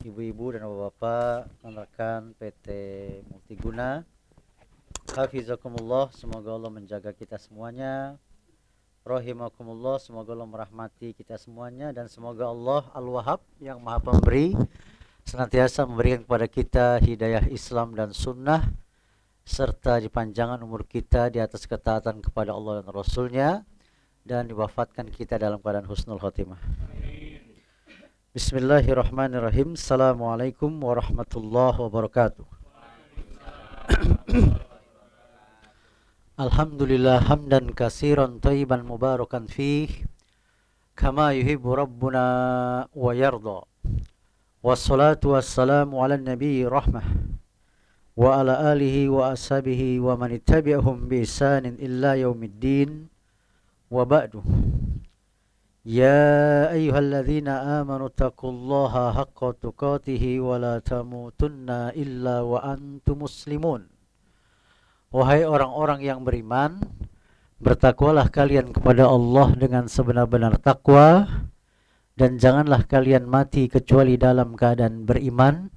ibu-ibu dan bapak-bapak, rekan PT Multiguna. Hafizakumullah, semoga Allah menjaga kita semuanya. Rahimakumullah, semoga Allah merahmati kita semuanya. Dan semoga Allah Al-Wahhab yang maha pemberi senantiasa memberikan kepada kita hidayah Islam dan sunnah, serta dipanjangkan umur kita di atas ketaatan kepada Allah dan Rasulnya, dan diwafatkan kita dalam keadaan husnul khotimah. Bismillahirrahmanirrahim. Assalamualaikum warahmatullahi wabarakatuh. Alhamdulillah hamdan katsiran thayyiban mubarakan fih kama yuhibbu rabbuna wa yarda. Wassalatu wassalamu ala nabiyyi rahmah wa ala alihi wa ashabihi wa man ittabi'ahum bi ihsanin illa yaumiddin. Wa ba'du. Ya ayyuhalladzina amanu taqullaha haqqa tuqatih wa la tamutunna illa wa antum muslimun. Wahai orang-orang yang beriman, bertakwalah kalian kepada Allah dengan sebenar-benar takwa, dan janganlah kalian mati kecuali dalam keadaan beriman,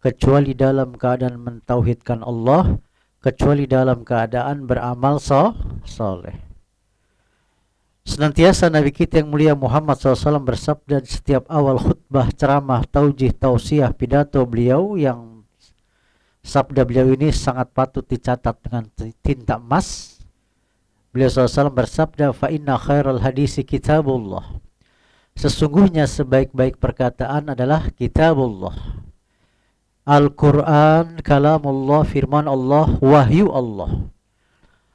kecuali dalam keadaan mentauhidkan Allah, kecuali dalam keadaan beramal soleh. Senantiasa Nabi kita yang mulia Muhammad SAW bersabda di setiap awal khutbah, ceramah, taujih, tausiah, pidato beliau, yang sabda beliau ini sangat patut dicatat dengan tinta emas. Beliau SAW bersabda, fa inna khairal hadisi kitabullah. Sesungguhnya sebaik-baik perkataan adalah kitabullah. Al-Quran kalamullah, firman Allah, wahyu Allah.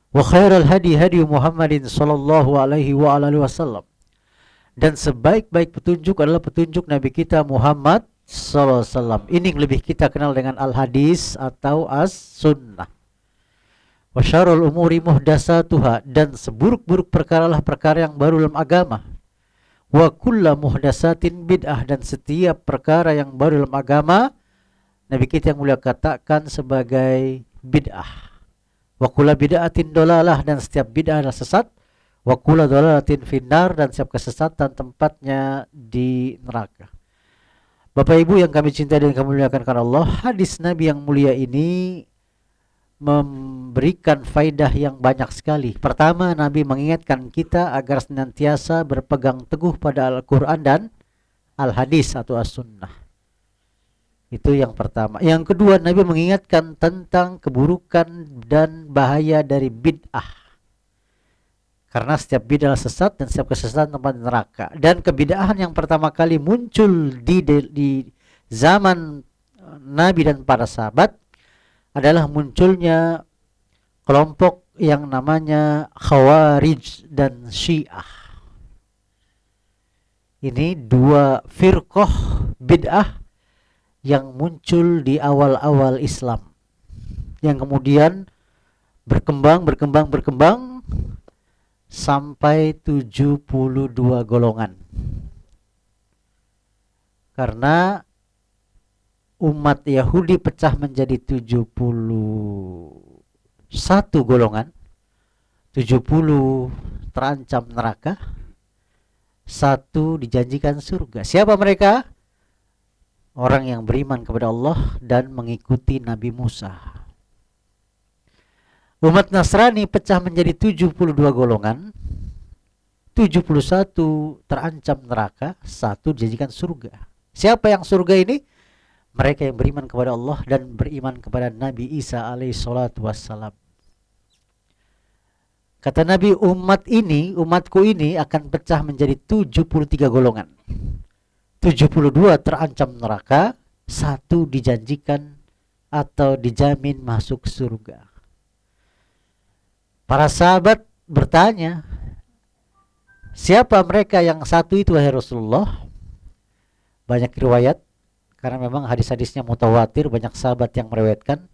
Wa khairal hadi hadi Muhammadin sallallahu alaihi wa alihi wasallam. Dan sebaik-baik petunjuk adalah petunjuk Nabi kita Muhammad sallallahu alaihi wasallam. Ini yang lebih kita kenal dengan al-hadis atau as-sunnah. Wa syarrul umuri muhdasatuha, dan seburuk-buruk perkaralah perkara yang baru dalam agama. Wa kullu muhdasatin bid'ah, dan setiap perkara yang baru dalam agama Nabi kita yang mulia katakan sebagai bid'ah. Wa kullu bid'atin dolalah, dan setiap bid'ah adalah sesat. Wa kullu dolalatin finnar, dan setiap kesesatan tempatnya di neraka. Bapak Ibu yang kami cintai dan kami muliakan karena Allah, hadis Nabi yang mulia ini memberikan faidah yang banyak sekali. Pertama, Nabi mengingatkan kita agar senantiasa berpegang teguh pada Al-Quran dan Al-Hadis atau As-Sunnah. Itu yang pertama. Yang kedua, Nabi mengingatkan tentang keburukan dan bahaya dari bid'ah. Karena setiap bid'ah sesat, dan setiap kesesatan tempat neraka. Dan kebid'ahan yang pertama kali muncul di zaman Nabi dan para sahabat adalah munculnya kelompok yang namanya Khawarij dan Syiah. Ini dua firqah bid'ah yang muncul di awal-awal Islam, yang kemudian berkembang sampai 72 golongan. Karena umat Yahudi pecah menjadi 71 golongan. 70 terancam neraka, 1 dijanjikan surga. Siapa mereka? Orang yang beriman kepada Allah dan mengikuti Nabi Musa. Umat Nasrani pecah menjadi 72 golongan. 71 terancam neraka, 1 dijadikan surga. Siapa yang surga ini? Mereka yang beriman kepada Allah dan beriman kepada Nabi Isa alaihi salatu wassalam. Kata Nabi, umatku ini akan pecah menjadi 73 golongan. 72 terancam neraka, 1 dijanjikan atau dijamin masuk surga. Para sahabat bertanya, siapa mereka yang 1 itu wahai Rasulullah? Banyak riwayat, karena memang hadis-hadisnya mutawatir, banyak sahabat yang meriwayatkan.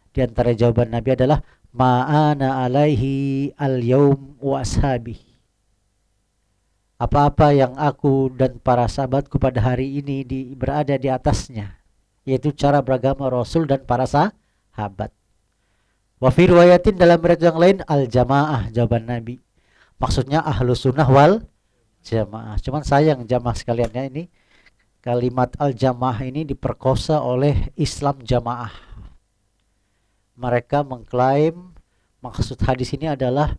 Di antara jawaban Nabi adalah ma'ana alaihi al-yaum wa ashabi. Apa-apa yang aku dan para sahabatku pada hari ini berada di atasnya, yaitu cara beragama Rasul dan para sahabat. Wa fi riwayatin, dalam riwayat yang lain, al-jamaah, jawaban Nabi. Maksudnya ahlu sunnah wal jamaah. Cuman sayang jamaah sekalian ya, ini kalimat al-jamaah ini diperkosa oleh Islam jamaah. Mereka mengklaim maksud hadis ini adalah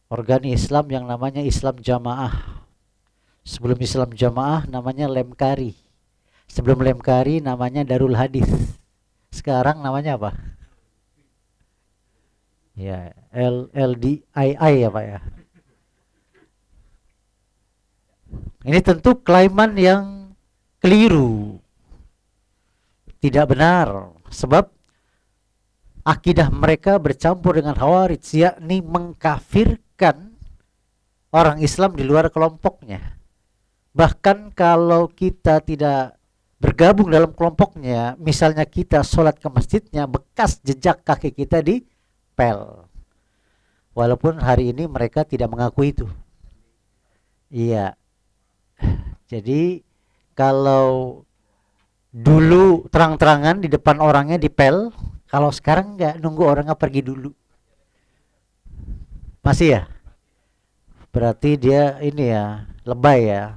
organ Islam yang namanya Islam jamaah. Sebelum Islam jamaah namanya Lemkari. Sebelum Lemkari namanya Darul Hadis. Sekarang namanya apa? Ya, LDII ya Pak ya. Ini tentu klaiman yang keliru. Tidak benar. Sebab akidah mereka bercampur dengan Khawarij, yakni mengkafirkan orang Islam di luar kelompoknya. Bahkan kalau kita tidak bergabung dalam kelompoknya, misalnya kita sholat ke masjidnya, bekas jejak kaki kita dipel. Walaupun hari ini mereka tidak mengaku itu. Iya. Jadi kalau dulu terang-terangan di depan orangnya dipel, kalau sekarang enggak, nunggu orangnya pergi dulu. Masih ya? Berarti dia ini ya, lebay ya.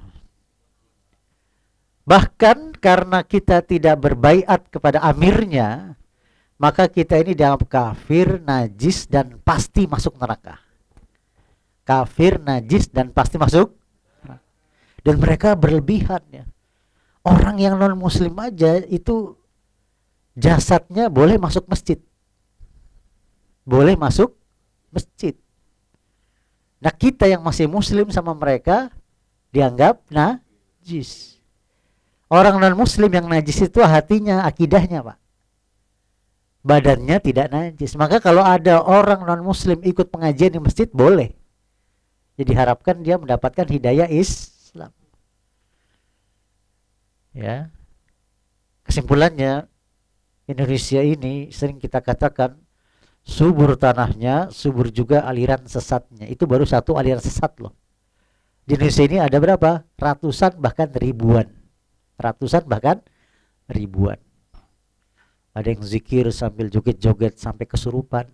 Bahkan karena kita tidak berbaiat kepada amirnya, maka kita ini dianggap kafir, najis, dan pasti masuk neraka. Kafir, najis, dan pasti masuk. Dan mereka berlebihan ya. Orang yang non muslim aja itu jasadnya boleh masuk masjid. Boleh masuk masjid. Nah kita yang masih muslim sama mereka dianggap najis. Orang non muslim yang najis itu hatinya, akidahnya Pak. Badannya tidak najis. Maka kalau ada orang non muslim ikut pengajian di masjid boleh. Jadi harapkan dia mendapatkan hidayah Islam. Ya. Kesimpulannya, Indonesia ini sering kita katakan subur tanahnya, subur juga aliran sesatnya. Itu baru satu aliran sesat loh. Di Indonesia ini ada berapa? Ratusan bahkan ribuan. Ratusan bahkan ribuan. Ada yang zikir sambil joget-joget sampai kesurupan.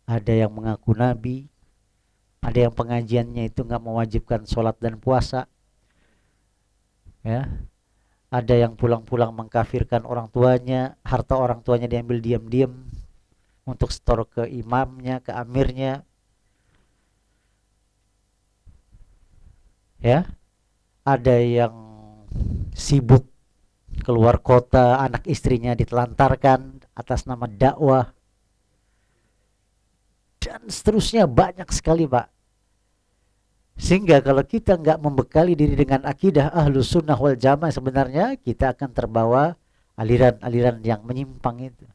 Ada yang mengaku nabi. Ada yang pengajiannya itu nggak mewajibkan sholat dan puasa. Ya, ada yang pulang-pulang mengkafirkan orang tuanya, harta orang tuanya diambil diam-diam untuk setor ke imamnya, ke amirnya. Ya, ada yang sibuk keluar kota, anak istrinya ditelantarkan atas nama dakwah, dan seterusnya banyak sekali Pak. Sehingga kalau kita nggak membekali diri dengan akidah Ahlus Sunnah wal Jamaah, sebenarnya kita akan terbawa aliran-aliran yang menyimpang itu.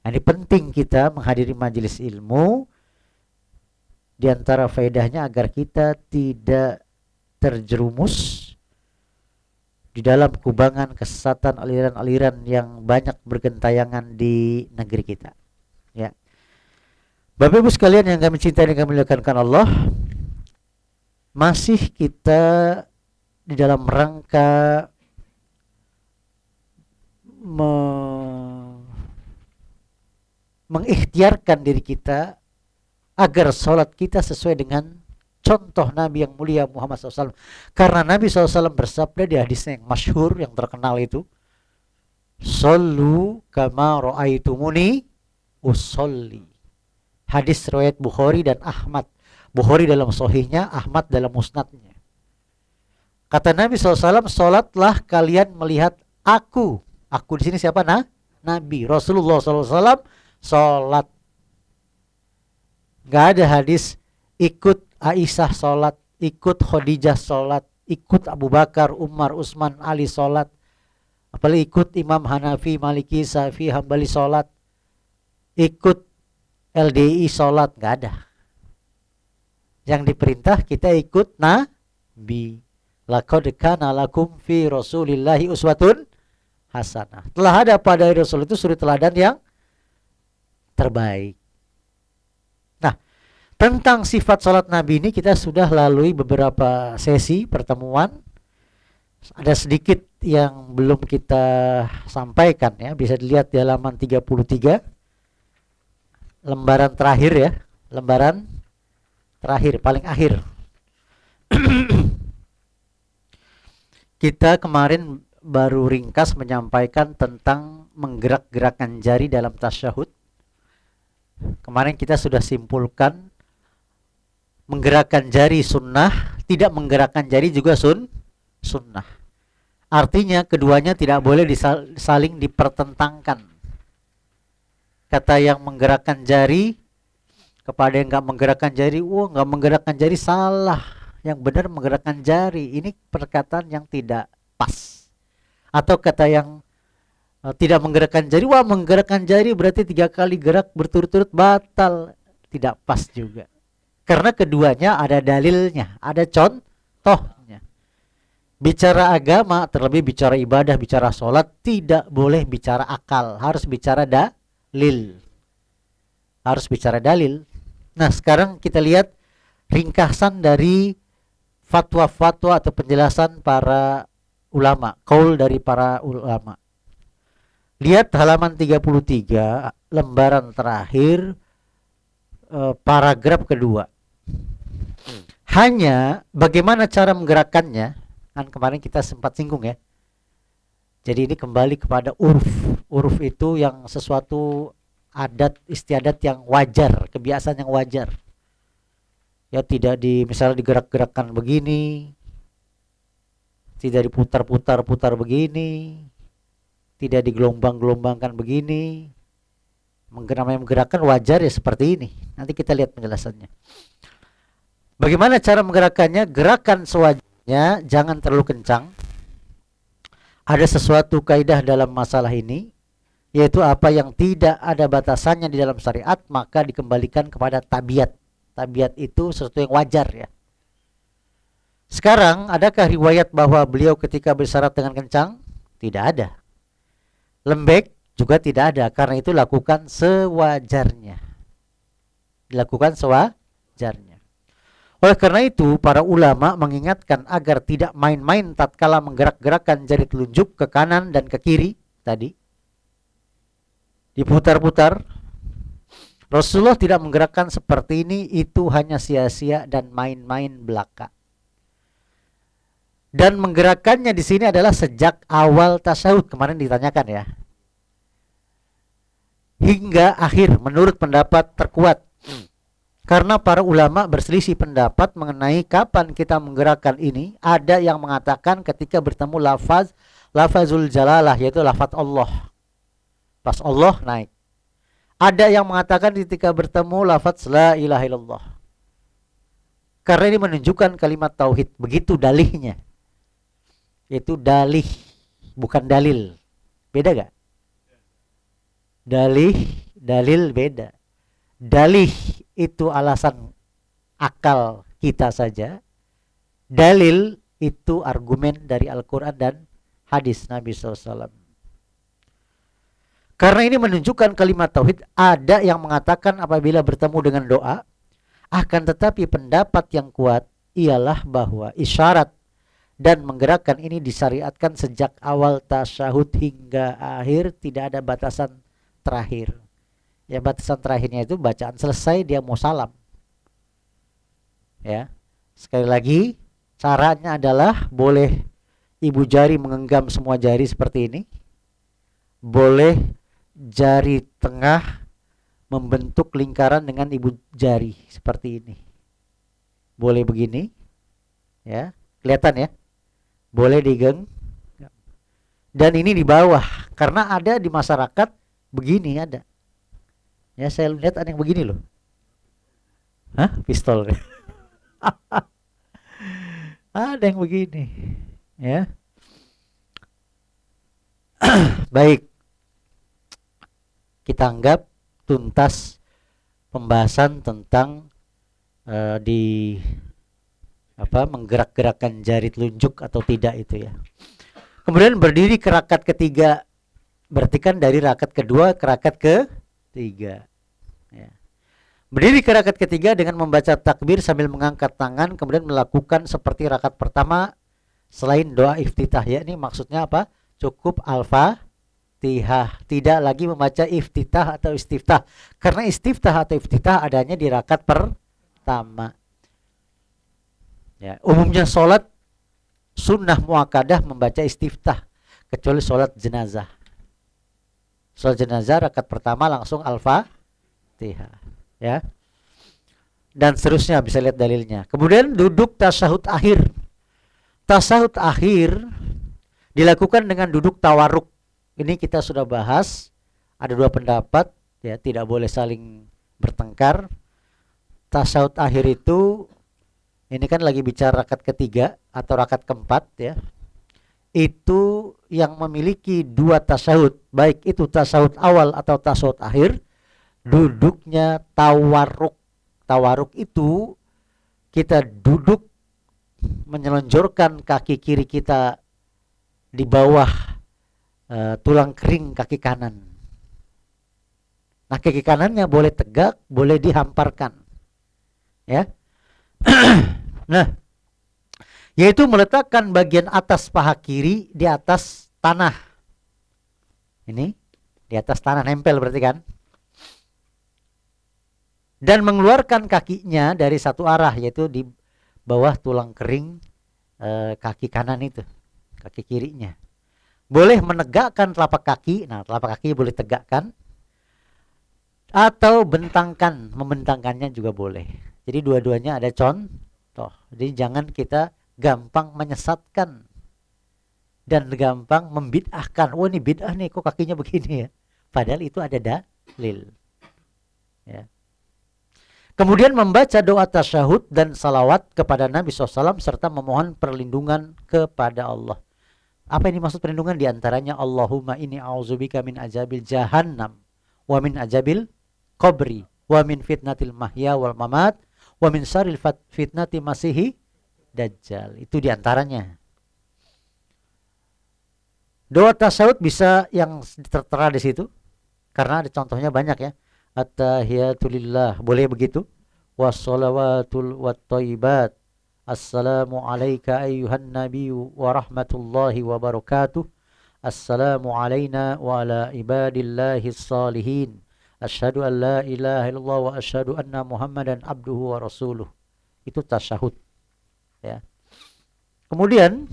Nah, ini penting kita menghadiri majelis ilmu. Di antara faedahnya agar kita tidak terjerumus di dalam kubangan kesesatan aliran-aliran yang banyak bergentayangan di negeri kita. Ya. Bapak Ibu sekalian yang kami cintai dan kami muliakan Allah, masih kita di dalam rangka mengikhtiarkan diri kita agar sholat kita sesuai dengan contoh Nabi yang mulia Muhammad SAW. Karena Nabi SAW bersabda di hadisnya yang masyhur, yang terkenal itu, Sallu kama ra'aitumuni usolli. Hadis riwayat Bukhari dan Ahmad. Bukhari dalam sahihnya, Ahmad dalam musnadnya. Kata Nabi SAW, sholatlah kalian melihat aku. Aku di sini siapa? Nabi. Rasulullah SAW sholat. Gak ada hadis ikut Aisyah sholat, ikut Khadijah sholat, ikut Abu Bakar, Umar, Utsman, Ali sholat. Apalagi ikut Imam Hanafi, Maliki, Syafi'i, Hambali sholat, ikut LDI sholat. Gak ada. Yang diperintah kita ikut Nabi. Laqad kana lakum fi Rasulillahi uswatun hasanah. Telah ada pada Rasul itu suri teladan yang terbaik. Nah, tentang sifat salat Nabi ini kita sudah lalui beberapa sesi pertemuan. Ada sedikit yang belum kita sampaikan ya, bisa dilihat di halaman 33. Lembaran terakhir ya, lembaran terakhir, paling akhir. Kita kemarin baru ringkas menyampaikan tentang menggerak-gerakkan jari dalam tasyahud. Kemarin kita sudah simpulkan menggerakkan jari sunnah, tidak menggerakkan jari juga sunnah. Artinya keduanya tidak boleh saling dipertentangkan. Kata yang menggerakkan jari kepada yang nggak menggerakkan jari, nggak menggerakkan jari salah. Yang benar menggerakkan jari. Ini perkataan yang tidak pas. Atau kata yang tidak menggerakkan jari, menggerakkan jari berarti 3 kali gerak berturut-turut batal. Tidak pas juga. Karena keduanya ada dalilnya, ada contohnya. Bicara agama, terlebih bicara ibadah, bicara sholat, tidak boleh bicara akal, harus bicara dalil. Harus bicara dalil. Nah, sekarang kita lihat ringkasan dari fatwa-fatwa atau penjelasan para ulama, qaul dari para ulama. Lihat halaman 33, lembaran terakhir, paragraf kedua. Hanya bagaimana cara menggerakkannya, kan kemarin kita sempat singgung ya. Jadi ini kembali kepada uruf. Uruf itu yang sesuatu adat istiadat yang wajar, kebiasaan yang wajar. Ya, tidak misalnya digerak-gerakkan begini, tidak diputar-putar begini, tidak digelombang-gelombangkan begini. Namanya menggerakkan wajar ya seperti ini. Nanti kita lihat penjelasannya. Bagaimana cara menggerakkannya? Gerakan sewajarnya, jangan terlalu kencang. Ada sesuatu kaidah dalam masalah ini, yaitu apa yang tidak ada batasannya di dalam syariat maka dikembalikan kepada tabiat. Tabiat itu sesuatu yang wajar ya. Sekarang adakah riwayat bahwa beliau ketika bersyarat dengan kencang? Tidak ada. Lembek juga tidak ada, karena itu lakukan sewajarnya. Dilakukan sewajarnya. Oleh karena itu para ulama mengingatkan agar tidak main-main tatkala menggerak-gerakkan jari telunjuk ke kanan dan ke kiri tadi. Diputar-putar. Rasulullah tidak menggerakkan seperti ini, itu hanya sia-sia dan main-main belaka. Dan menggerakkannya di sini adalah sejak awal tasyahud, kemarin ditanyakan ya, hingga akhir menurut pendapat terkuat. Karena para ulama berselisih pendapat mengenai kapan kita menggerakkan ini. Ada yang mengatakan ketika bertemu lafazul jalalah, yaitu lafaz Allah. Pas Allah naik. Ada yang mengatakan ketika bertemu lafaz la ilaha illallah. Karena ini menunjukkan kalimat tauhid. Begitu dalihnya. Itu dalih, bukan dalil. Beda gak? Dalil beda. Dalih itu alasan akal kita saja. Dalil itu argumen dari Al-Quran dan hadis Nabi SAW. Karena ini menunjukkan kalimat tauhid. Ada yang mengatakan apabila bertemu dengan doa. Akan tetapi pendapat yang kuat ialah bahwa isyarat dan menggerakkan ini disyariatkan sejak awal tasyahud hingga akhir, tidak ada batasan terakhir. Ya, batasan terakhirnya itu bacaan selesai dia mau salam. Ya. Sekali lagi, caranya adalah boleh ibu jari menggenggam semua jari seperti ini. Boleh jari tengah membentuk lingkaran dengan ibu jari seperti ini. Boleh begini. Ya, kelihatan ya? Boleh digenggam. Dan ini di bawah, karena ada di masyarakat begini ada. Ya, saya lihat ada yang begini loh. Hah? Pistol. Ada yang begini. Ya. Baik. Kita anggap tuntas pembahasan tentang menggerak-gerakkan jari telunjuk atau tidak itu ya. Kemudian berdiri ke rakaat ketiga. Berarti kan dari rakaat kedua ke rakaat ketiga. Ya. Berdiri ke rakaat ketiga dengan membaca takbir sambil mengangkat tangan, kemudian melakukan seperti rakaat pertama selain doa iftitah. Ya, ini maksudnya apa? Cukup Al-Fatihah, tidak lagi membaca iftitah atau istiftah. Karena istiftah atau iftitah adanya di rakaat pertama. Ya, umumnya sholat sunnah muakkadah membaca istiftah kecuali sholat jenazah. Sholat jenazah rakaat pertama langsung al-fatihah, ya. Dan seterusnya bisa lihat dalilnya. Kemudian duduk tasyahud akhir. Tasyahud akhir dilakukan dengan duduk tawarruk. Ini kita sudah bahas. Ada dua pendapat, ya, tidak boleh saling bertengkar. Tasyahud akhir itu, ini kan lagi bicara rakaat ketiga atau rakaat keempat, ya. Itu yang memiliki dua tasyahud, baik itu tasyahud awal atau tasyahud akhir, duduknya tawarruk. Tawarruk itu kita duduk menyelonjorkan kaki kiri kita di bawah tulang kering kaki kanan. Nah, kaki kanannya boleh tegak, boleh dihamparkan, ya. Nah, yaitu meletakkan bagian atas paha kiri di atas tanah. Ini di atas tanah, nempel berarti kan. Dan mengeluarkan kakinya dari satu arah, yaitu di bawah tulang kering kaki kanan itu, kaki kirinya. Boleh menegakkan telapak kaki. Nah, telapak kaki boleh tegakkan atau bentangkan, membentangkannya juga boleh. Jadi dua-duanya ada contoh. Jadi jangan kita gampang menyesatkan dan gampang membid'ahkan. Oh, ini bid'ah nih, kok kakinya begini ya. Padahal itu ada dalil, ya. Kemudian membaca doa tasyahud dan salawat kepada Nabi SAW serta memohon perlindungan kepada Allah. Apa ini maksud perlindungan? Di antaranya Allahumma inni a'udzubika min azabil jahannam wa min azabil qabri wa min fitnatil mahya wal mamat wa min syarril fitnati masihi dajjal. Itu di antaranya. Doa tasyahud bisa yang tertera di situ karena ada contohnya banyak, ya. At-tahiyatulillah, boleh begitu. Wassalawatul wattayyibat. Assalamu alayka ayyuhan nabiyyu wa rahmatullahi wa barakatuh. Assalamu alayna wa ala ibadillahis salihin. Asyhadu an la ilaha illallah wa asyhadu anna Muhammadan abduhu wa rasuluh. Itu tasyahud, ya. Kemudian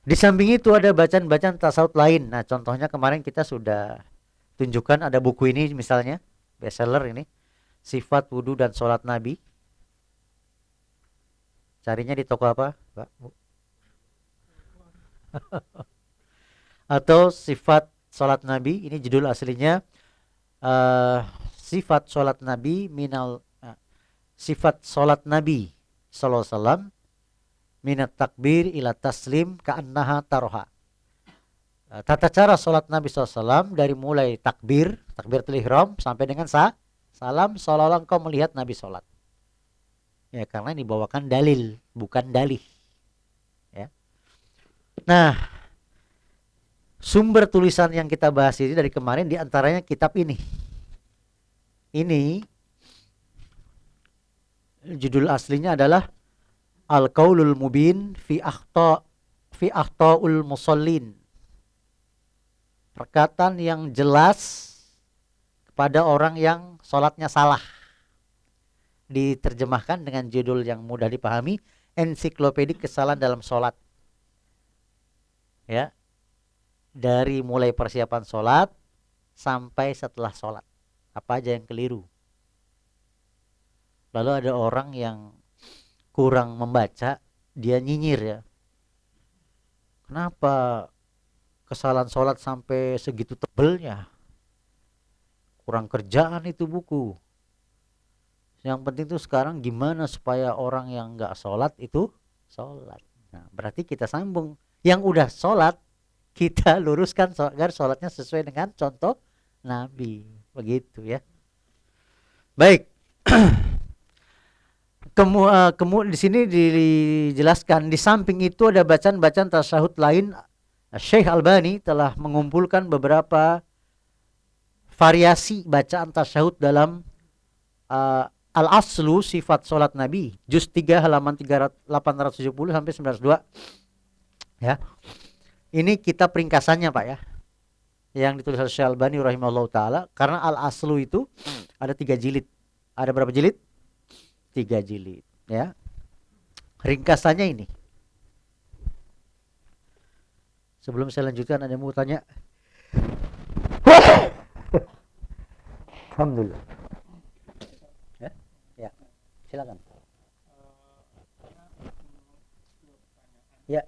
di samping itu ada bacaan-bacaan tasawuf lain. Nah, contohnya kemarin kita sudah tunjukkan, ada buku ini misalnya, bestseller ini, Sifat Wudu dan Sholat Nabi. Carinya di toko apa, Pak? Atau Sifat Sholat Nabi, ini judul aslinya, Sifat Sholat Nabi Sifat Sholat Nabi sallallahu alaihi wasallam minat takbir ila taslim ka'annaha taroha. Tata cara sholat Nabi SAW dari mulai takbiratul ihram sampai dengan salam, seolah-olah engkau melihat Nabi sholat. Ya, karena ini dibawakan dalil, bukan dalih, ya. Nah, sumber tulisan yang kita bahas ini dari kemarin diantaranya kitab ini. Ini judul aslinya adalah Al-Qaulul Mubin fi akhta'ul musallin. Perkataan yang jelas kepada orang yang sholatnya salah. Diterjemahkan dengan judul yang mudah dipahami, Ensiklopedik Kesalahan dalam Sholat. Ya. Dari mulai persiapan sholat sampai setelah sholat. Apa aja yang keliru. Lalu ada orang yang kurang membaca, dia nyinyir, ya. Kenapa kesalahan sholat sampai segitu tebelnya? Kurang kerjaan itu buku. Yang penting tuh sekarang gimana supaya orang yang gak sholat itu sholat. Nah, berarti kita sambung. Yang udah sholat, kita luruskan agar sholatnya sesuai dengan contoh Nabi. Begitu, ya. Baik. Kemudian di sini dijelaskan di samping itu ada bacaan-bacaan tasyahud lain. Syekh Albani telah mengumpulkan beberapa variasi bacaan tasyahud dalam Al-Aslu Sifat Salat Nabi, juz 3 halaman 870 sampai 902. Ya. Ini kitab ringkasannya, Pak, ya. Yang ditulis oleh Syekh Albani rahimahullah taala, karena Al-Aslu itu ada 3 jilid. Ada berapa jilid? 3 jilid, ya. Ringkasannya ini. Sebelum saya lanjutkan, ada yang mau tanya? Alhamdulillah. Ya, ya. Silakan. Ya.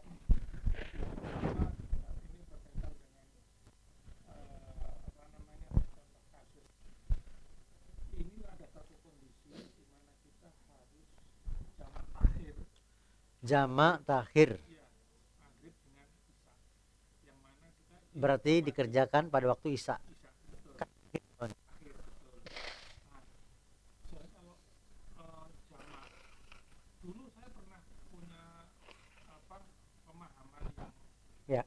Jamak takhir. Berarti dikerjakan pada waktu isya. Ya.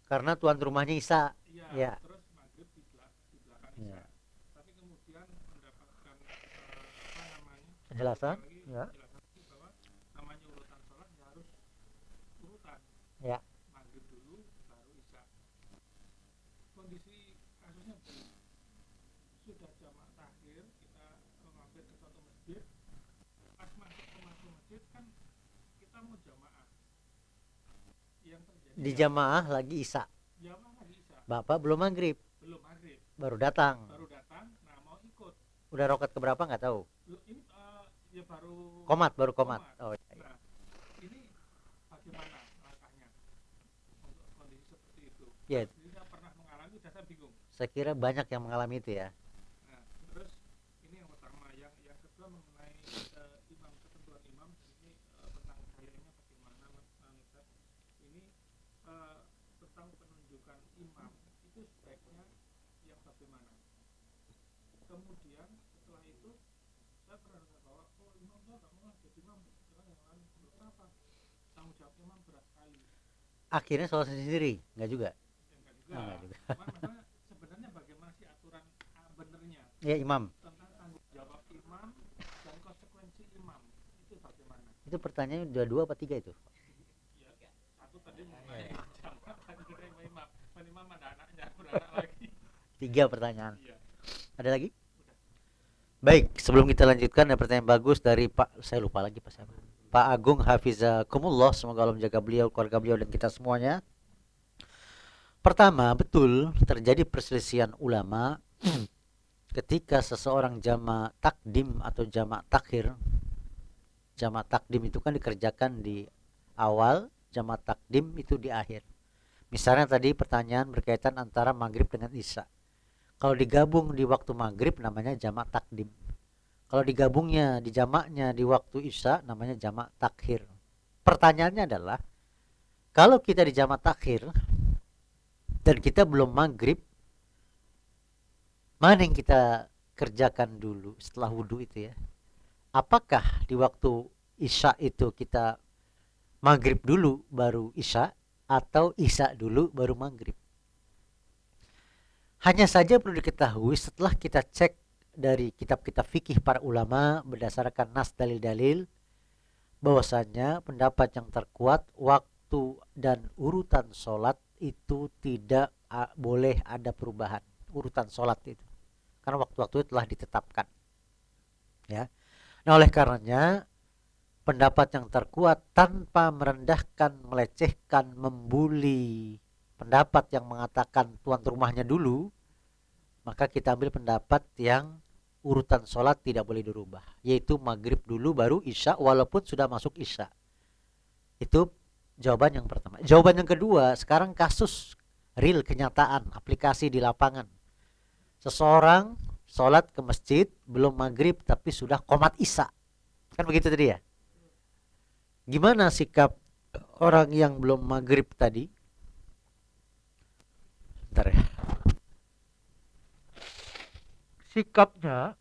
Karena tuan rumahnya isya. Ya. Ya. Penjelasan. Ya. Ya. Di jamaah lagi isya. Bapak belum maghrib. Baru datang. Udah rokat keberapa nggak tahu. Komat, baru komat. Oh, iya. Ya. Saya kira banyak yang mengalami itu ya. Akhirnya sholat sendiri, nggak juga? Oh, nggak juga. Ya imam. Itu pertanyaannya udah 2 apa 3 itu? Tiga pertanyaan. Ada lagi? Baik, sebelum kita lanjutkan ada pertanyaan bagus dari Pak, saya lupa lagi Pak siapa. Pak Agung Hafizakumullah, semoga Allah menjaga beliau, keluarga beliau dan kita semuanya. Pertama, betul terjadi perselisihan ulama ketika seseorang jamak takdim atau jamak takhir. Jamak takdim itu kan dikerjakan di awal, jamak takdim itu di akhir. Misalnya tadi pertanyaan berkaitan antara maghrib dengan isya. Kalau digabung di waktu maghrib namanya jamak takdim. Kalau digabungnya di jamaknya di waktu isya namanya jamak takhir. Pertanyaannya adalah, kalau kita di jamak takhir dan kita belum maghrib, mana yang kita kerjakan dulu setelah wudhu itu ya? Apakah di waktu isya itu kita maghrib dulu baru isya, atau isya dulu baru maghrib? Hanya saja perlu diketahui setelah kita cek dari kitab-kitab fikih para ulama berdasarkan nas dalil-dalil, bahwasanya pendapat yang terkuat waktu dan urutan sholat itu tidak boleh ada perubahan urutan sholat itu, karena waktu-waktu itu telah ditetapkan ya. Nah oleh karenanya pendapat yang terkuat tanpa merendahkan, melecehkan, membuli pendapat yang mengatakan tuan rumahnya dulu, maka kita ambil pendapat yang urutan sholat tidak boleh dirubah, yaitu maghrib dulu baru isya walaupun sudah masuk isya. Itu jawaban yang pertama. Jawaban yang kedua, sekarang kasus real, kenyataan, aplikasi di lapangan. Seseorang sholat ke masjid belum maghrib tapi sudah qomat isya, kan begitu tadi ya. Gimana sikap orang yang belum maghrib tadi? Bentar ya. Sikapnya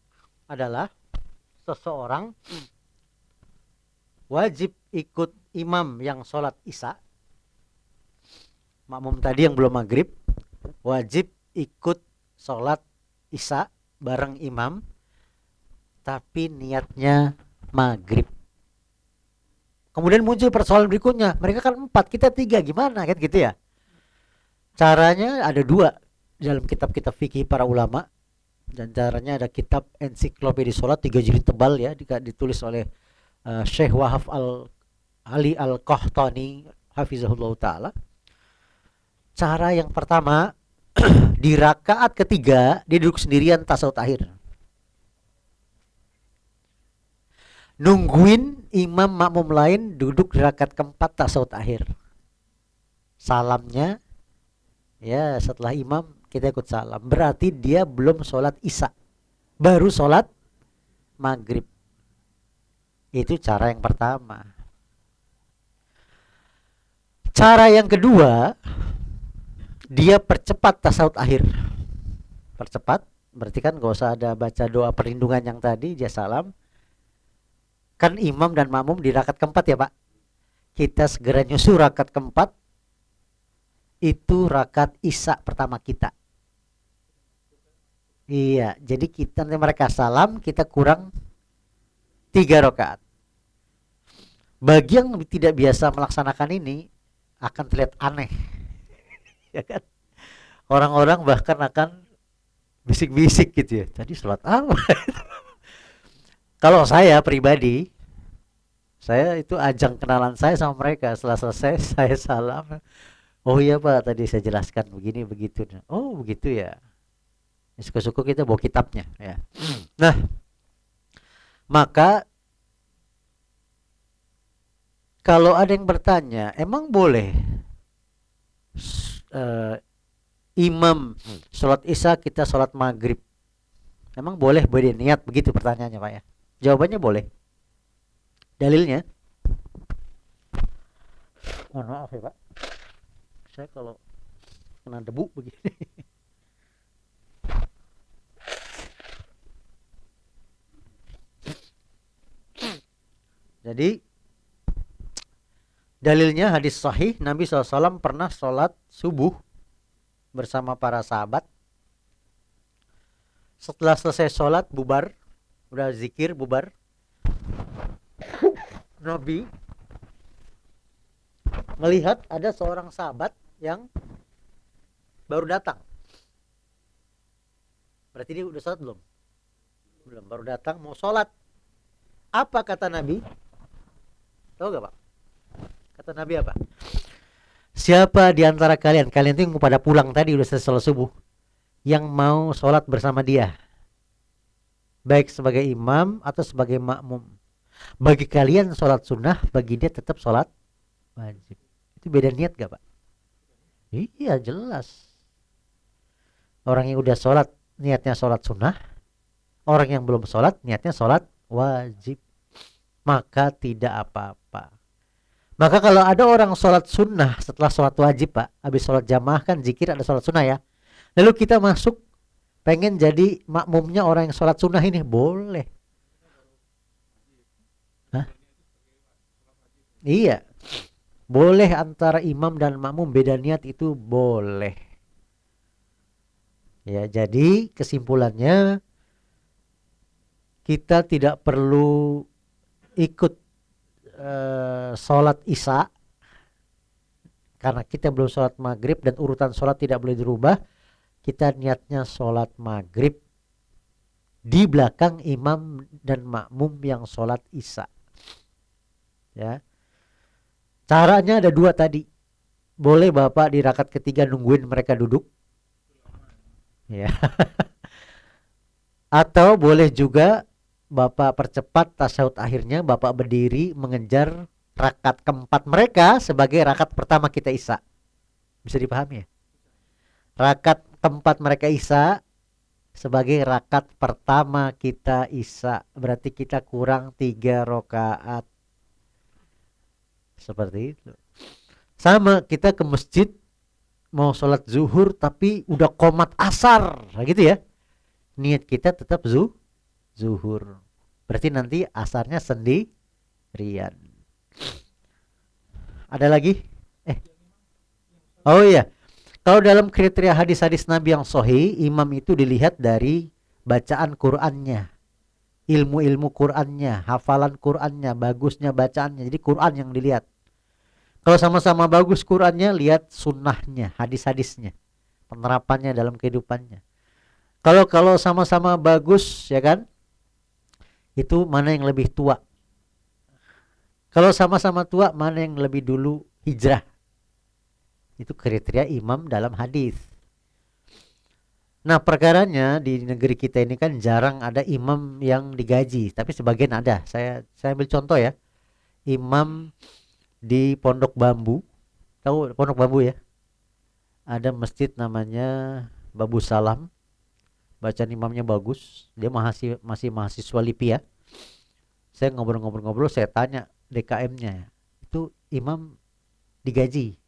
adalah seseorang wajib ikut imam yang sholat isya. Makmum tadi yang belum maghrib wajib ikut sholat isya bareng imam, tapi niatnya maghrib. Kemudian muncul persoalan berikutnya, mereka kan 4, kita 3, gimana kan gitu ya. Caranya ada 2 dalam kitab-kitab fikih para ulama, dan caranya ada kitab ensiklopedia sholat 3 jilid tebal ya, ditulis oleh Syekh Wahab Ali Al-Qahtani hafizahullah taala. Cara yang pertama, di rakaat ketiga dia duduk sendirian tasawuf akhir, nungguin imam makmum lain duduk di rakaat keempat tasawuf akhir. Salamnya ya setelah imam kita ikut salam, berarti dia belum sholat isya, baru sholat maghrib. Itu cara yang pertama. Cara yang kedua, dia percepat tasawuf akhir. Percepat, berarti kan gak usah ada baca doa perlindungan yang tadi, dia salam. Kan imam dan makmum di rakaat keempat ya Pak. Kita segera nyusul rakaat keempat. Itu rakaat isya pertama kita. Iya, jadi kita nanti mereka salam, kita kurang 3 rakaat. Bagi yang tidak biasa melaksanakan ini akan terlihat aneh. Ya kan? Orang-orang bahkan akan bisik-bisik gitu ya. Tadi sholat apa? Kalau saya pribadi, saya itu ajang kenalan saya sama mereka. Setelah selesai saya salam. Oh iya Pak, tadi saya jelaskan begini begitu. Oh begitu ya. Suka-suka kita bawa kitabnya ya. Nah, maka kalau ada yang bertanya, emang boleh imam sholat isya kita sholat maghrib, emang boleh beda niat begitu pertanyaannya Pak ya? Jawabannya boleh. Dalilnya, mohon maaf ya Pak, saya kalau kena debu begini. Jadi dalilnya hadis sahih, Nabi SAW pernah sholat subuh bersama para sahabat. Setelah selesai sholat bubar, udah zikir bubar, Nabi melihat ada seorang sahabat yang baru datang. Berarti dia udah sholat belum? Belum, baru datang mau sholat. Apa kata Nabi? Tahu gak Pak? Kata Nabi apa? Siapa di antara kalian itu yang pada pulang tadi udah selesai sholat subuh, yang mau sholat bersama dia, baik sebagai imam atau sebagai makmum. Bagi kalian sholat sunnah, bagi dia tetap sholat wajib. Itu beda niat gak Pak? Iya jelas. Orang yang udah sholat niatnya sholat sunnah, orang yang belum sholat niatnya sholat wajib, maka tidak apa-apa. Maka kalau ada orang sholat sunnah setelah sholat wajib Pak, habis sholat jamaah kan zikir ada sholat sunnah ya, lalu kita masuk pengen jadi makmumnya orang yang sholat sunnah ini, boleh. Hah? Iya, boleh antara imam dan makmum beda niat, itu boleh. Ya, jadi kesimpulannya kita tidak perlu ikut sholat isya karena kita belum sholat maghrib dan urutan sholat tidak boleh dirubah. Kita niatnya sholat maghrib di belakang imam dan makmum yang sholat isya. Ya, caranya ada 2 tadi. Boleh Bapak di rakaat ketiga nungguin mereka duduk, ya. Atau boleh juga Bapak percepat tasyahud akhirnya, Bapak berdiri mengejar rakaat keempat mereka sebagai rakaat pertama kita isya. Bisa dipahami ya? Rakaat keempat mereka isya sebagai rakaat pertama kita isya, berarti kita kurang 3 rakaat. Seperti itu. Sama kita ke masjid mau sholat zuhur tapi udah qomat asar, nah gitu ya. Niat kita tetap zuhur. Berarti nanti asarnya sendirian. Ada lagi? Oh iya. Kalau dalam kriteria hadis-hadis Nabi yang sahih, imam itu dilihat dari bacaan Qur'annya, ilmu-ilmu Qur'annya, hafalan Qur'annya, bagusnya bacaannya. Jadi Qur'an yang dilihat. Kalau sama-sama bagus Qur'annya, lihat sunnahnya, hadis-hadisnya. penerapannya dalam kehidupannya. Kalau sama-sama bagus, ya kan? Itu mana yang lebih tua? Kalau sama-sama tua, mana yang lebih dulu hijrah? Itu kriteria imam dalam hadis. Nah, perkaranya di negeri kita ini kan jarang ada imam yang digaji, tapi sebagian ada. Saya ambil contoh ya. Imam di Pondok Bambu. Tahu Pondok Bambu ya? Ada masjid namanya Babu Salam. Bacaan imamnya bagus. Dia masih mahasiswa Lipia. Saya ngobrol-ngobrol, saya tanya DKM-nya. Itu imam digaji.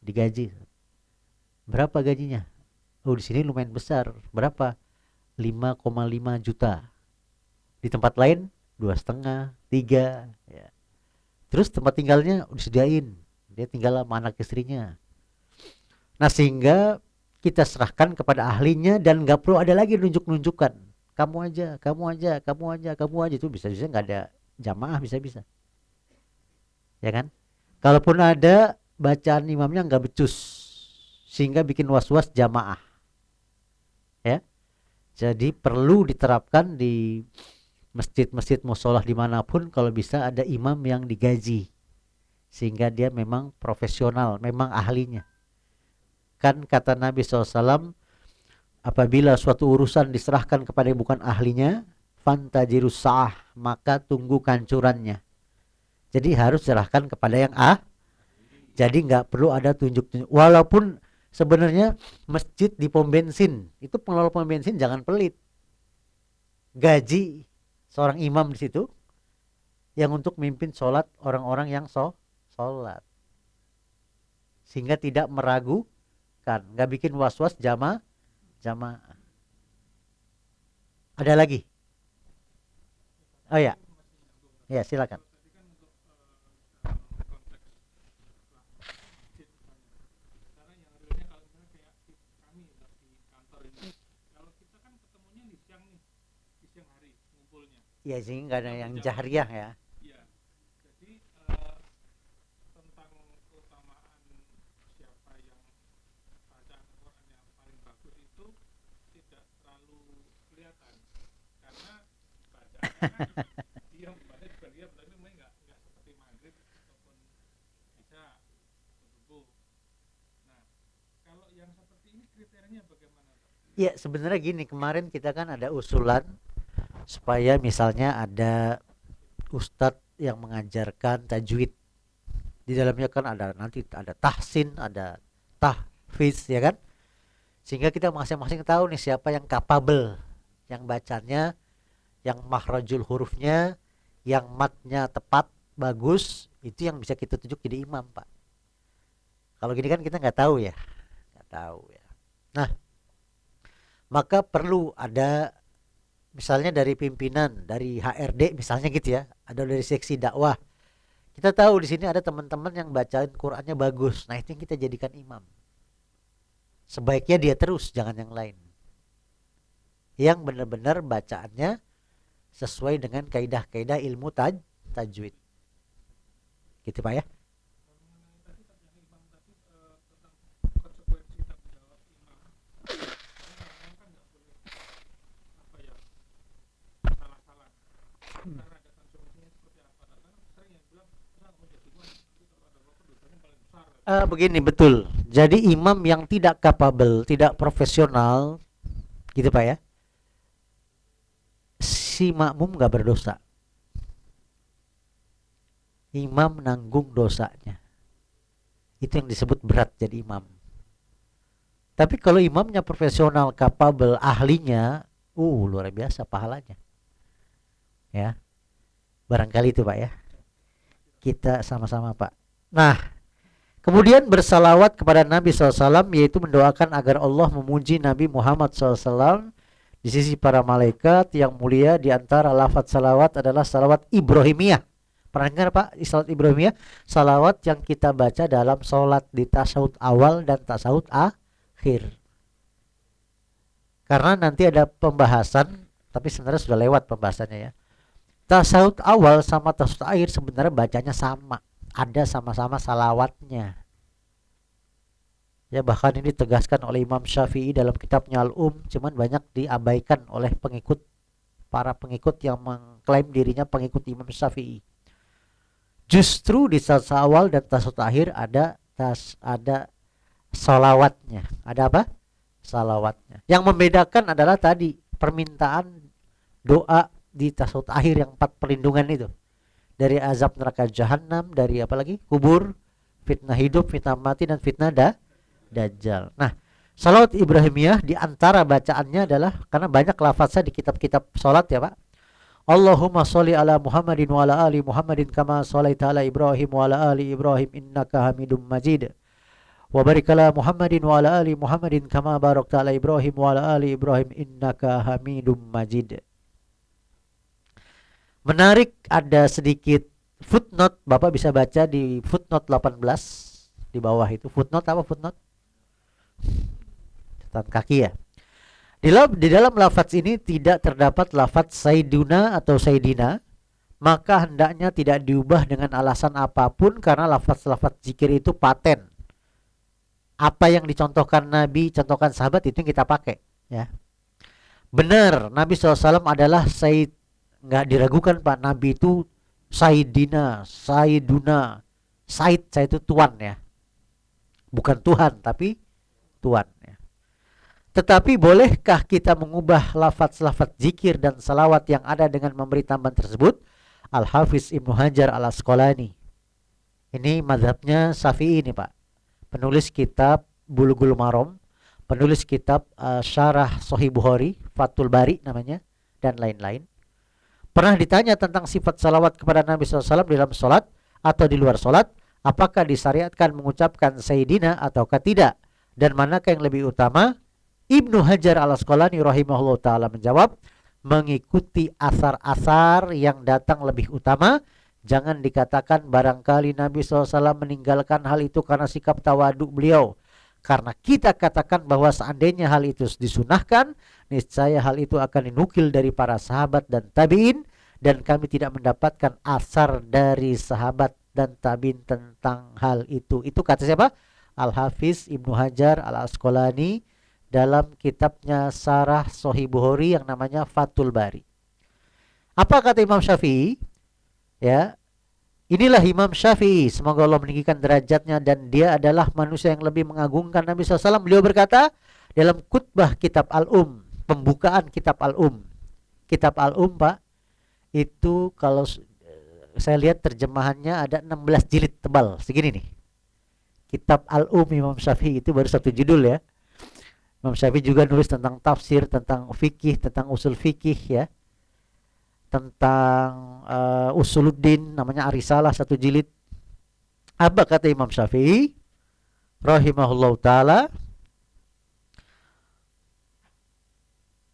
Berapa gajinya? Oh, di sini lumayan besar. Berapa? 5,5 juta. Di tempat lain 2,5, 3 ya. Terus tempat tinggalnya udah disediain. Dia tinggal sama anak istrinya. Nah, sehingga kita serahkan kepada ahlinya dan nggak perlu ada lagi nunjuk-nunjukkan. Kamu aja. Itu bisa-bisa nggak ada jamaah, bisa-bisa. Ya kan? Kalaupun ada, bacaan imamnya nggak becus, sehingga bikin was-was jamaah. Ya, jadi perlu diterapkan di masjid-masjid musolah dimanapun, kalau bisa ada imam yang digaji, sehingga dia memang profesional, memang ahlinya. Kan kata Nabi SAW, apabila suatu urusan diserahkan kepada yang bukan ahlinya, fantajirus sa'ah, maka tunggu kancurannya. Jadi harus serahkan kepada yang jadi nggak perlu ada tunjuk-tunjuk. Walaupun sebenarnya masjid di pom bensin, itu pengelola pom bensin jangan pelit. Gaji seorang imam di situ yang untuk memimpin sholat orang-orang yang sholat. Sehingga tidak meragukan, nggak bikin was-was jamaah. Ada lagi? Oh ya. Ya, silakan. Ya, sehingga ada yang jahriyah ya. Iya, jadi tentang keutamaan siapa yang bacaan Quran yang paling bagus itu tidak terlalu kelihatan karena bacaannya kan dia baca juga dia tapi memang nggak seperti maghrib ataupun isya subuh. Nah, kalau yang seperti ini kriterianya bagaimana? Ya, sebenarnya gini, kemarin kita kan ada usulan supaya misalnya ada ustadz yang mengajarkan tajwid. Di dalamnya kan ada nanti ada tahsin, ada tahfiz, ya kan? Sehingga kita masing-masing tahu nih siapa yang capable, yang bacanya, yang makhrajul hurufnya, yang matnya tepat, bagus, itu yang bisa kita tunjuk jadi imam, Pak. Kalau gini kan kita nggak tahu ya, nggak tahu ya. Nah, maka perlu ada misalnya dari pimpinan, dari HRD misalnya gitu ya, ada dari seksi dakwah. Kita tahu di sini ada teman-teman yang bacain Qur'annya bagus. Nah, itu yang kita jadikan imam. Sebaiknya dia terus, jangan yang lain. Yang benar-benar bacaannya sesuai dengan kaidah-kaidah ilmu tajwid. Gitu, Pak ya. Begini, betul. Jadi imam yang tidak capable, tidak profesional, gitu Pak ya, si makmum gak berdosa. Imam nanggung dosanya. Itu yang disebut berat jadi imam. Tapi kalau imamnya profesional, capable, ahlinya, luar biasa pahalanya. Ya, barangkali itu Pak ya. Kita sama-sama Pak. Nah, kemudian bersalawat kepada Nabi SAW, yaitu mendoakan agar Allah memuji Nabi Muhammad SAW di sisi para malaikat yang mulia. Di antara lafaz salawat adalah salawat Ibrahimiyah. Pernah dengar Pak salawat Ibrahimiyah? Salawat yang kita baca dalam sholat di tasawuf awal dan tasawuf akhir. Karena nanti ada pembahasan, tapi sebenarnya sudah lewat pembahasannya ya. Tasawuf awal sama tasawuf akhir sebenarnya bacanya sama. Ada sama-sama salawatnya. Ya, bahkan ini ditegaskan oleh Imam Syafi'i dalam kitabnya cuman banyak diabaikan oleh para pengikut yang mengklaim dirinya pengikut Imam Syafi'i. Justru di tasawuf awal dan tasawuf akhir ada salawatnya. Ada apa? Salawatnya. Yang membedakan adalah tadi permintaan doa di tasawuf akhir yang 4 perlindungan itu. Dari azab neraka jahanam, dari apa lagi? Kubur, fitnah hidup, fitnah mati, dan fitnah dajjal. Nah, salawat Ibrahimiyah di antara bacaannya adalah, karena banyak lafaznya di kitab-kitab salat ya Pak. Allahumma sholli ala Muhammadin wa ala ali Muhammadin kama sholaita ala Ibrahim wa ala ali Ibrahim innaka Hamidum Majid. Wa barik ala Muhammadin wa ala ali Muhammadin kama barakta ala Ibrahim wa ala ali Ibrahim innaka Hamidum Majid. Menarik, ada sedikit footnote, Bapak bisa baca di footnote 18 di bawah itu. Footnote apa footnote? Catatan kaki ya. Di dalam lafaz ini tidak terdapat lafaz Sayyiduna atau Sayyidina, maka hendaknya tidak diubah dengan alasan apapun karena lafaz-lafaz zikir itu paten. Apa yang dicontohkan Nabi, contohkan sahabat, itu yang kita pakai ya. Benar, Nabi SAW adalah Sayyid, nggak diragukan Pak, Nabi itu Sayyidina, Sayyiduna. Sayyid, saya itu tuan ya. Bukan Tuhan, tapi tuan ya. Tetapi bolehkah kita mengubah lafaz-lafaz zikir dan salawat yang ada dengan memberi tambahan tersebut? Al-Hafiz Ibnu Hajar Al-Asqalani. Ini mazhabnya Syafi'i ini Pak. Penulis kitab Bulughul Maram, penulis kitab Syarah Sahih Bukhari, Fathul Bari namanya, dan lain-lain. Pernah ditanya tentang sifat salawat kepada Nabi SAW dalam sholat atau di luar sholat, apakah disyariatkan mengucapkan Sayyidina ataukah tidak, dan manakah yang lebih utama? Ibnu Hajar Al-Asqalani rahimahullah ta'ala menjawab, mengikuti asar-asar yang datang lebih utama. Jangan dikatakan barangkali Nabi SAW meninggalkan hal itu karena sikap tawaduk beliau. Karena kita katakan bahwa seandainya hal itu disunahkan, niscaya hal itu akan dinukil dari para sahabat dan tabi'in, dan kami tidak mendapatkan asar dari sahabat dan tabi'in tentang hal itu. Itu kata siapa? Al-Hafiz Ibnu Hajar Al-Asqalani dalam kitabnya Syarah Sahih Bukhari yang namanya Fathul Bari. Apa kata Imam Syafi'i? Ya, inilah Imam Syafi'i, semoga Allah meninggikan derajatnya, dan dia adalah manusia yang lebih mengagungkan Nabi SAW. Beliau berkata dalam khutbah kitab pembukaan kitab Kitab Pak, itu kalau saya lihat terjemahannya ada 16 jilid tebal, segini nih. Kitab Imam Syafi'i itu baru satu judul ya. Imam Syafi'i juga nulis tentang tafsir, tentang fikih, tentang usul fikih ya. Tentang Usuluddin, namanya Arisalah, satu jilid. Apa kata Imam Syafi'i rahimahullah ta'ala?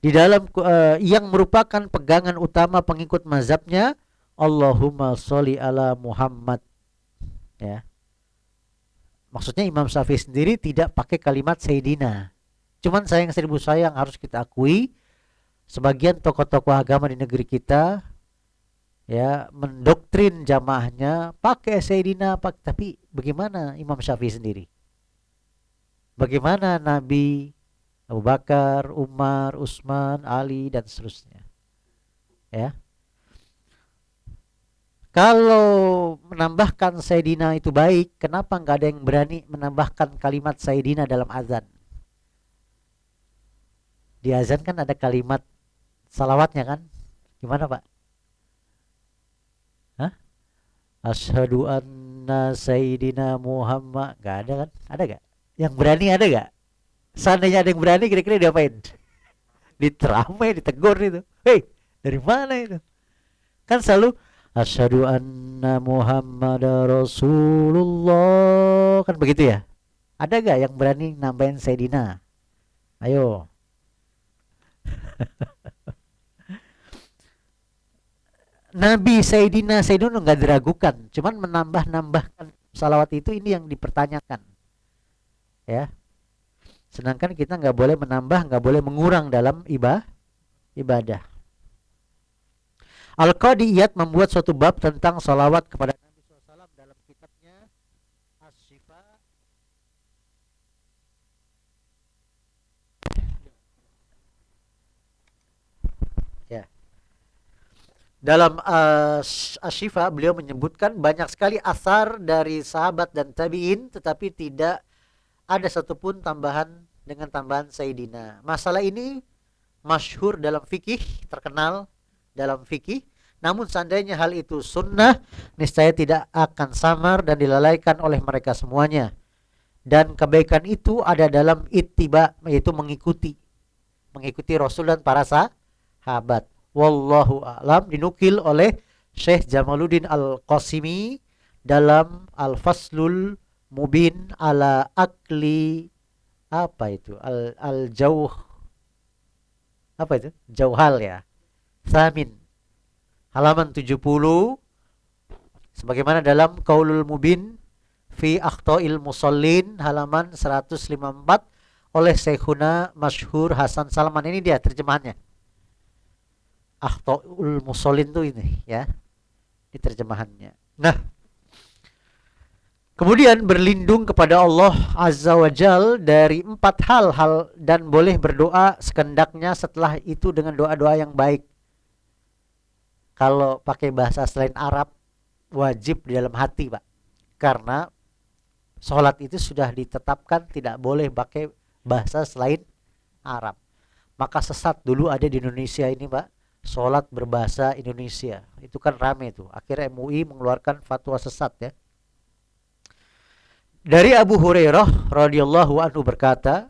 Di dalam yang merupakan pegangan utama pengikut mazhabnya, Allahumma sholli ala Muhammad ya. Maksudnya Imam Syafi'i sendiri tidak pakai kalimat Sayyidina. Cuman sayang seribu sayang, harus kita akui sebagian tokoh-tokoh agama di negeri kita ya mendoktrin jamaahnya pakai Sayyidina, tapi bagaimana Imam Syafi'i sendiri? Bagaimana Nabi, Abu Bakar, Umar, Utsman, Ali, dan seterusnya ya. Kalau menambahkan Sayyidina itu baik, kenapa nggak ada yang berani menambahkan kalimat Sayyidina dalam azan? Di azan kan ada kalimat salawatnya kan? Gimana Pak? Hah? Asyhadu anna Sayyidina Muhammad. Gak ada kan? Ada gak? Yang berani ada gak? Seandainya ada yang berani, kira-kira diapain? Diteramai, ditegur itu. Hei, dari mana itu? Kan selalu asyhadu anna Muhammad Rasulullah. Kan begitu ya? Ada gak yang berani nambahin Sayyidina? Ayo. Nabi Sayyidina nggak diragukan, cuman menambahkan salawat itu, ini yang dipertanyakan ya. Sedangkan kita nggak boleh menambah, nggak boleh mengurang dalam ibadah. Al-Qadi Iyad membuat suatu bab tentang salawat kepada Nabi SAW dalam kitabnya As-Syifa Dalam Asy-Syifa beliau menyebutkan banyak sekali asar dari sahabat dan tabi'in, tetapi tidak ada satupun tambahan dengan tambahan Sayyidina. Masalah ini masyhur dalam fikih, terkenal dalam fikih. Namun seandainya hal itu sunnah, niscaya tidak akan samar dan dilalaikan oleh mereka semuanya. Dan kebaikan itu ada dalam ittiba, yaitu mengikuti Rasul dan para sahabat. Wallahu a'lam, dinukil oleh Syekh Jamaluddin Al-Qasimi dalam Al-Faslul Mubin ala akli, apa itu? Al-Jauh, apa itu? Jauhal ya. Samin, halaman 70, sebagaimana dalam Qaulul Mubin fi Akhta'il Musallin halaman 154 oleh Syekhuna Masyhur Hasan Salman. Ini dia terjemahannya. Akhta'ul Musallin tuh ini ya. Ini terjemahannya. Nah, kemudian berlindung kepada Allah Azza wa Jal dari 4 hal dan boleh berdoa sekendaknya setelah itu dengan doa-doa yang baik. Kalau pakai bahasa selain Arab wajib di dalam hati, Pak. Karena sholat itu sudah ditetapkan tidak boleh pakai bahasa selain Arab. Maka sesat dulu ada di Indonesia ini, Pak. Sholat berbahasa Indonesia. Itu kan rame tuh. Akhirnya MUI mengeluarkan fatwa sesat ya. Dari Abu Hurairah radhiyallahu anhu berkata,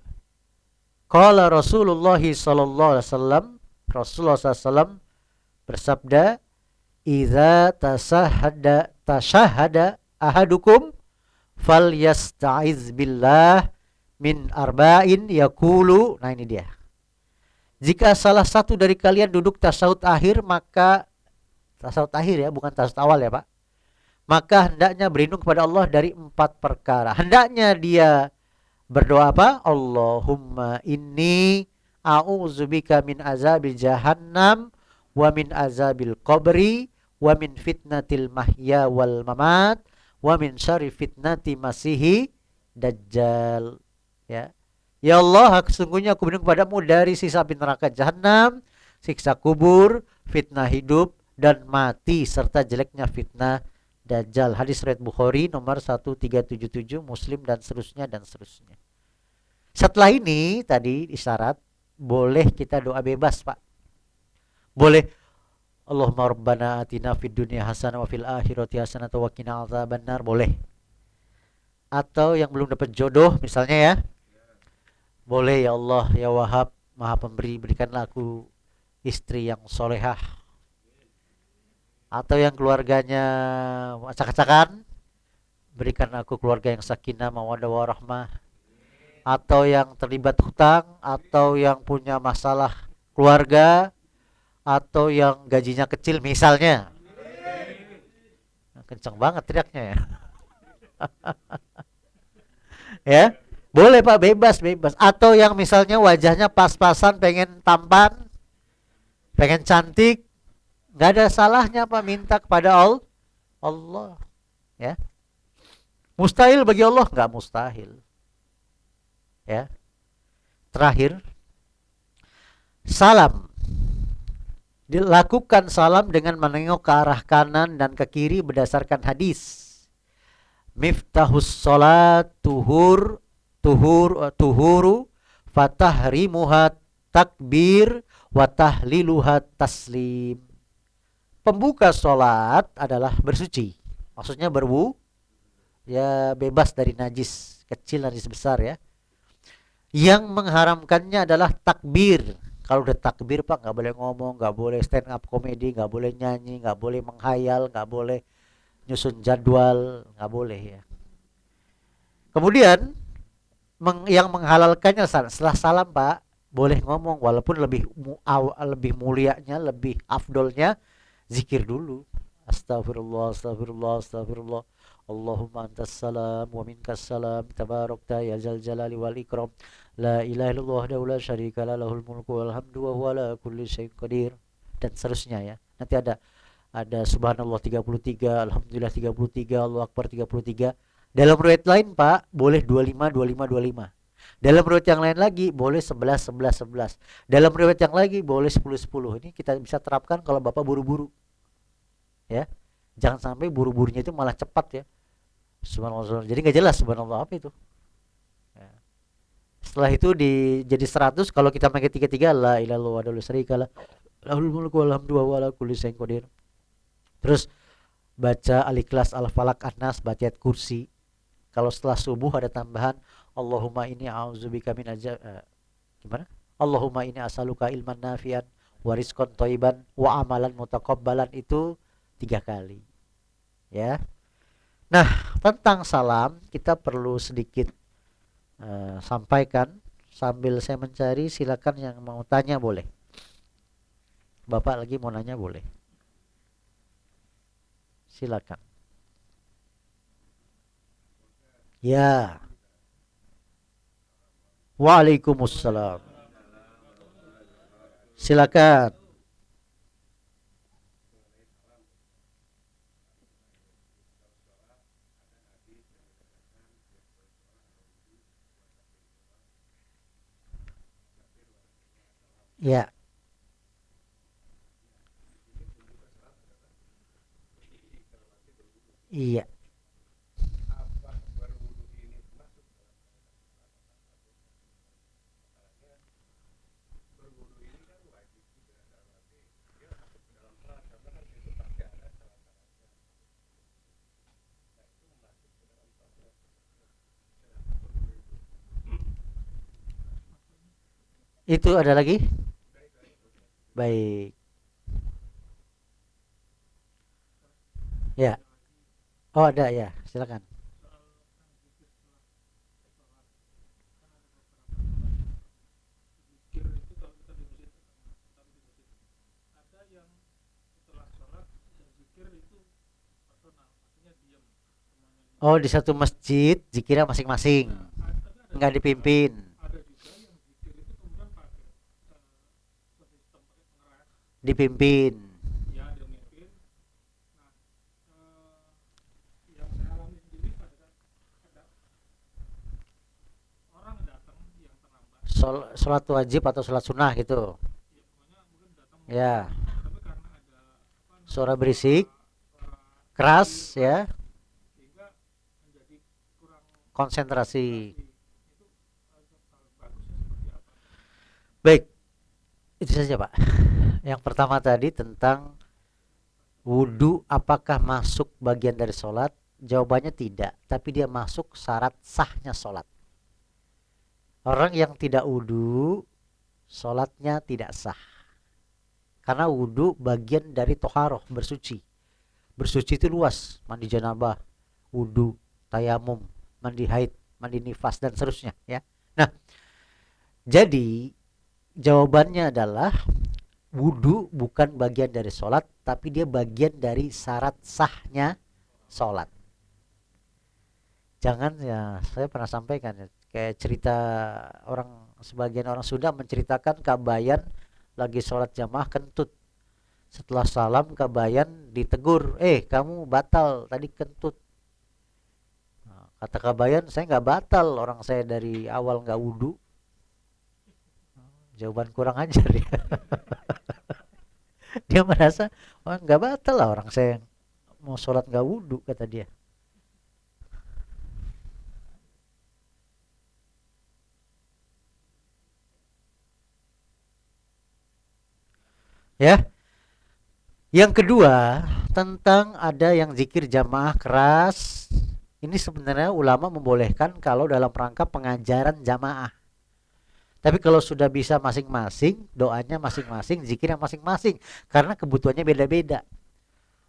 qala Rasulullah sallallahu alaihi wasallam, Rasulullah sallallahu bersabda, idza tashahhada ahadukum falyasta'iz billah min arba'in yaqulu. Nah ini dia. Jika salah satu dari kalian duduk tasyahud akhir, maka tasyahud akhir ya, bukan tasyahud awal ya Pak. Maka hendaknya berlindung kepada Allah dari 4 perkara. Hendaknya dia berdoa apa? Allahumma inni a'udzubika min azabil jahannam wa min azabil qabri wa min fitnatil mahya wal mamat wa min syarri fitnati masihi dajjal. Ya. Ya Allah, sesungguhnya aku berlindung kepadamu dari siksa api neraka jahanam, siksa kubur, fitnah hidup dan mati, serta jeleknya fitnah dajjal. Hadis riwayat Bukhari nomor 1377, Muslim dan seterusnya dan seterusnya. Setelah ini tadi isyarat boleh kita doa bebas, Pak. Boleh Allahumma rabbana atina fid dunya hasanah wa fil akhirati hasanah wa qina adzabannar, boleh. Atau yang belum dapat jodoh misalnya ya, boleh, ya Allah ya Wahhab Maha Pemberi, berikanlah aku istri yang solehah. Atau yang keluarganya acak-acakan, berikan aku keluarga yang sakinah mawaddah warahmah. Atau yang terlibat hutang, atau yang punya masalah keluarga, atau yang gajinya kecil misalnya. Kencang banget teriaknya ya. Ya, boleh Pak, bebas. Atau yang misalnya wajahnya pas-pasan, pengen tampan, pengen cantik, nggak ada salahnya Pak minta kepada Allah. Ya, mustahil bagi Allah? Nggak mustahil. Ya, terakhir, salam. Dilakukan salam dengan menengok ke arah kanan dan ke kiri berdasarkan hadis. Miftahus salat tuhuru fatahrimuha takbir wa tahliluha taslim. Pembuka salat adalah bersuci. Maksudnya ya bebas dari najis kecil, najis besar ya. Yang mengharamkannya adalah takbir. Kalau udah takbir Pak, nggak boleh ngomong, nggak boleh stand up komedi, nggak boleh nyanyi, nggak boleh menghayal, nggak boleh nyusun jadwal, nggak boleh ya. Kemudian yang menghalalkannya setelah salam Pak, boleh ngomong, walaupun lebih mulianya, lebih afdolnya zikir dulu. Astagfirullah, astagfirullah, astagfirullah. Allahumma antas salam wa minkas salam, tabarakta ya zal jalali wal ikram. La ilaha illallah wahdahu la syarika lah, lahul mulku wal hamdu wa huwa ala kulli syai'in qadir, dan seterusnya ya. Nanti ada subhanallah 33, alhamdulillah 33, Allahu akbar 33. Dalam riwayat lain Pak, boleh 25 25 25. Dalam riwayat yang lain lagi boleh 11 11 11. Dalam riwayat yang lagi boleh 10 10. Ini kita bisa terapkan kalau Bapak buru-buru. ya. Jangan sampai buru-burunya itu malah cepat ya. Subhanallah. Jadi nggak jelas subhanallah apa itu. Ya. Setelah itu jadi 100 kalau kita pakai tiga-tiga la ilaha illallah wa la syarika lah. Lahul mulku wal hamdu wa ala kulli syai'in qadir. Terus baca Al-Ikhlas, Al-Falaq, An-Nas, baca ayat kursi. Kalau setelah subuh ada tambahan Allahumma inni a'udzubika min gimana? Allahumma inni as'aluka ilman nafi'an wa rizqan thayyiban wa amalan mutaqabbalan, itu 3 kali. Ya. Nah, tentang salam kita perlu sedikit sampaikan sambil saya mencari. Silakan yang mau tanya boleh. Bapak lagi mau nanya boleh. Silakan. Ya. Waalaikumsalam. Silakan. Ya. Iya. Itu ada lagi? Baik. Ya. Oh, ada ya. Silakan. Zikir itu kalau kita di masjid, ada yang setelah sholat zikir itu personal, maksudnya diam semuanya diam. Oh, di satu masjid zikirnya masing-masing. Nah, tapi ada Enggak dipimpin. ada juga yang zikir itu kemudian pakai sistem pakai pengeras, Dipimpin. ya dia mimpin. Nah, yang saya alami sendiri pada saat ada orang datang yang terlambat, Sholat wajib atau sholat sunnah gitu. ya pokoknya mungkin datang mau Ya. tapi karena ada apa Suara namanya berisik, suara keras keras ya, sehingga menjadi kurang konsentrasi. konsentrasi. Itu bagusnya seperti apa? Baik, itu saja Pak. Yang pertama tadi tentang wudhu apakah masuk bagian dari sholat? Jawabannya tidak, tapi dia masuk syarat sahnya sholat. Orang yang tidak wudhu, sholatnya tidak sah. Karena wudhu bagian dari toharoh, bersuci. Bersuci itu luas, mandi janabah, wudhu, tayamum, mandi haid, mandi nifas, dan seterusnya ya. Nah, jadi jawabannya adalah wudhu bukan bagian dari sholat, tapi dia bagian dari syarat sahnya sholat. Jangan ya, saya pernah sampaikan ya, kayak cerita sebagian orang Sunda menceritakan Kabayan lagi sholat jamaah kentut. Setelah salam Kabayan ditegur, kamu batal tadi kentut. Nah, kata Kabayan, saya nggak batal, orang saya dari awal nggak wudhu. Jawaban kurang ajar ya. Dia merasa, nggak batal lah orang saya mau sholat nggak wudhu, kata dia. Ya. Yang kedua, tentang ada yang zikir jamaah keras. Ini sebenarnya ulama membolehkan kalau dalam rangka pengajaran jamaah. Tapi kalau sudah bisa masing-masing, doanya masing-masing, zikirnya masing-masing, karena kebutuhannya beda-beda.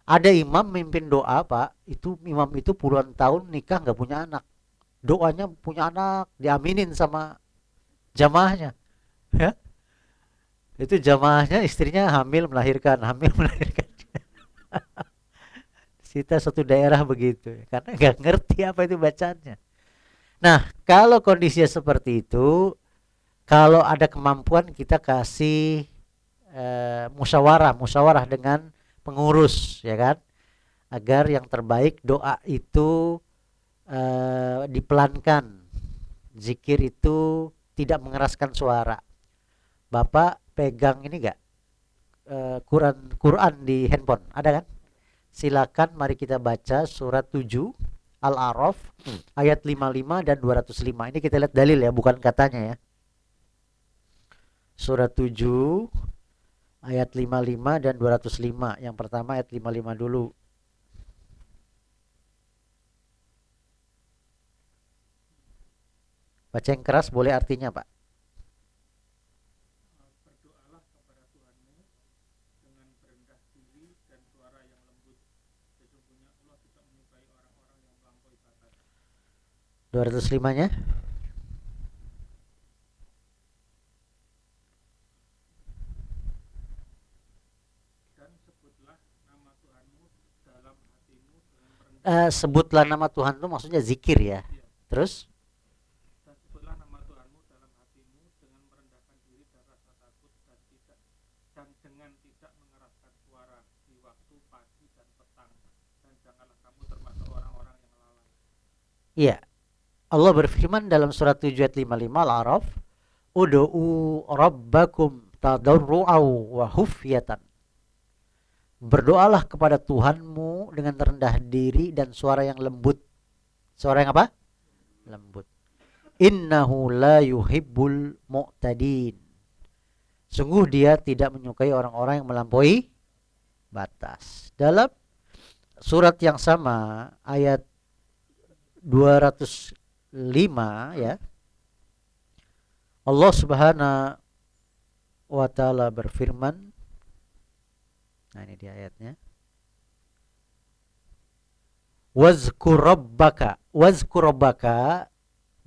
Ada imam mimpin doa Pak, itu imam itu puluhan tahun nikah nggak punya anak. Doanya punya anak, diaminin sama jamaahnya. Ya. Itu jamaahnya istrinya hamil melahirkan. Kita satu daerah begitu, karena nggak ngerti apa itu bacaannya. Nah, kalau kondisinya seperti itu, kalau ada kemampuan kita kasih musyawarah dengan pengurus, ya kan, agar yang terbaik doa itu dipelankan, zikir itu tidak mengeraskan suara. Bapak pegang ini gak Quran di handphone, ada kan? Silakan mari kita baca surat 7 Al-A'raf ayat 55 dan 205. Ini kita lihat dalil ya, bukan katanya ya. Surat 7 ayat 55 dan 205. Yang pertama ayat 55 dulu. Baca yang keras boleh artinya, Pak. Berdoalah kepada Tuhanmu dengan berendah diri dan suara yang lembut. Sesungguhnya Allah tidak menyukai orang-orang yang melampaui batas. 205-nya. Dan sebutlah nama Tuhanmu dalam hatimu dengan merendah. Sebutlah nama Tuhan itu maksudnya zikir ya. Iya. Terus Dan sebutlah nama Tuhanmu dalam hatimu dengan merendahkan diri dan rasa takut dan dengan tidak mengeraskan suara di waktu pagi dan petang. Dan janganlah kamu termasuk orang-orang yang lalai. iya, Allah berfirman dalam surat 7 ayat 55 Al-A'raf, Ud'u rabbakum tadarru'aw wa khufyatan. Berdoalah kepada Tuhanmu dengan rendah diri dan suara yang lembut. Suara yang apa? Lembut. Innahu la yuhibbul mu'tadin. Sungguh dia tidak menyukai orang-orang yang melampaui batas. Dalam surat yang sama ayat 205 ya, Allah Subhanahu wa taala berfirman. Nah, ini dia ayatnya. Wazkur rabbaka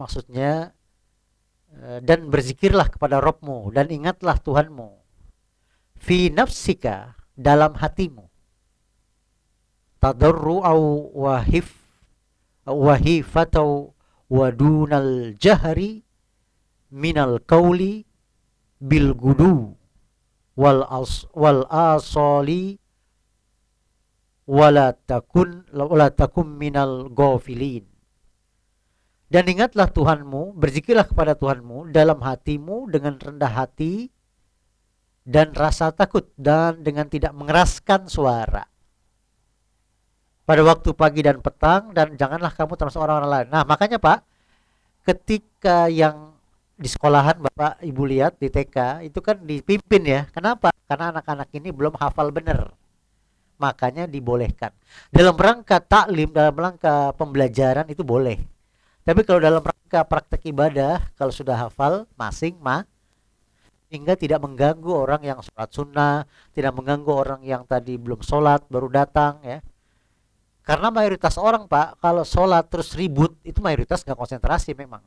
maksudnya dan berzikirlah kepada Rabbmu dan ingatlah Tuhanmu. Fi nafsika dalam hatimu. Tadarru'au wahifatau wadunal jahri minal qauli bil gudu wal asali wala takum minal ghafilin. Dan ingatlah Tuhanmu, berzikirlah kepada Tuhanmu dalam hatimu dengan rendah hati dan rasa takut dan dengan tidak mengeraskan suara pada waktu pagi dan petang, dan janganlah kamu termasuk orang-orang lain. Nah, makanya Pak, ketika yang di sekolahan Bapak Ibu lihat di TK itu kan dipimpin ya. Kenapa? Karena anak-anak ini belum hafal benar. Makanya dibolehkan. Dalam rangka taklim, dalam rangka pembelajaran itu boleh. Tapi kalau dalam rangka praktek ibadah, kalau sudah hafal hingga tidak mengganggu orang yang sholat sunnah, tidak mengganggu orang yang tadi belum sholat baru datang ya. Karena mayoritas orang Pak, kalau sholat terus ribut, itu mayoritas nggak konsentrasi memang.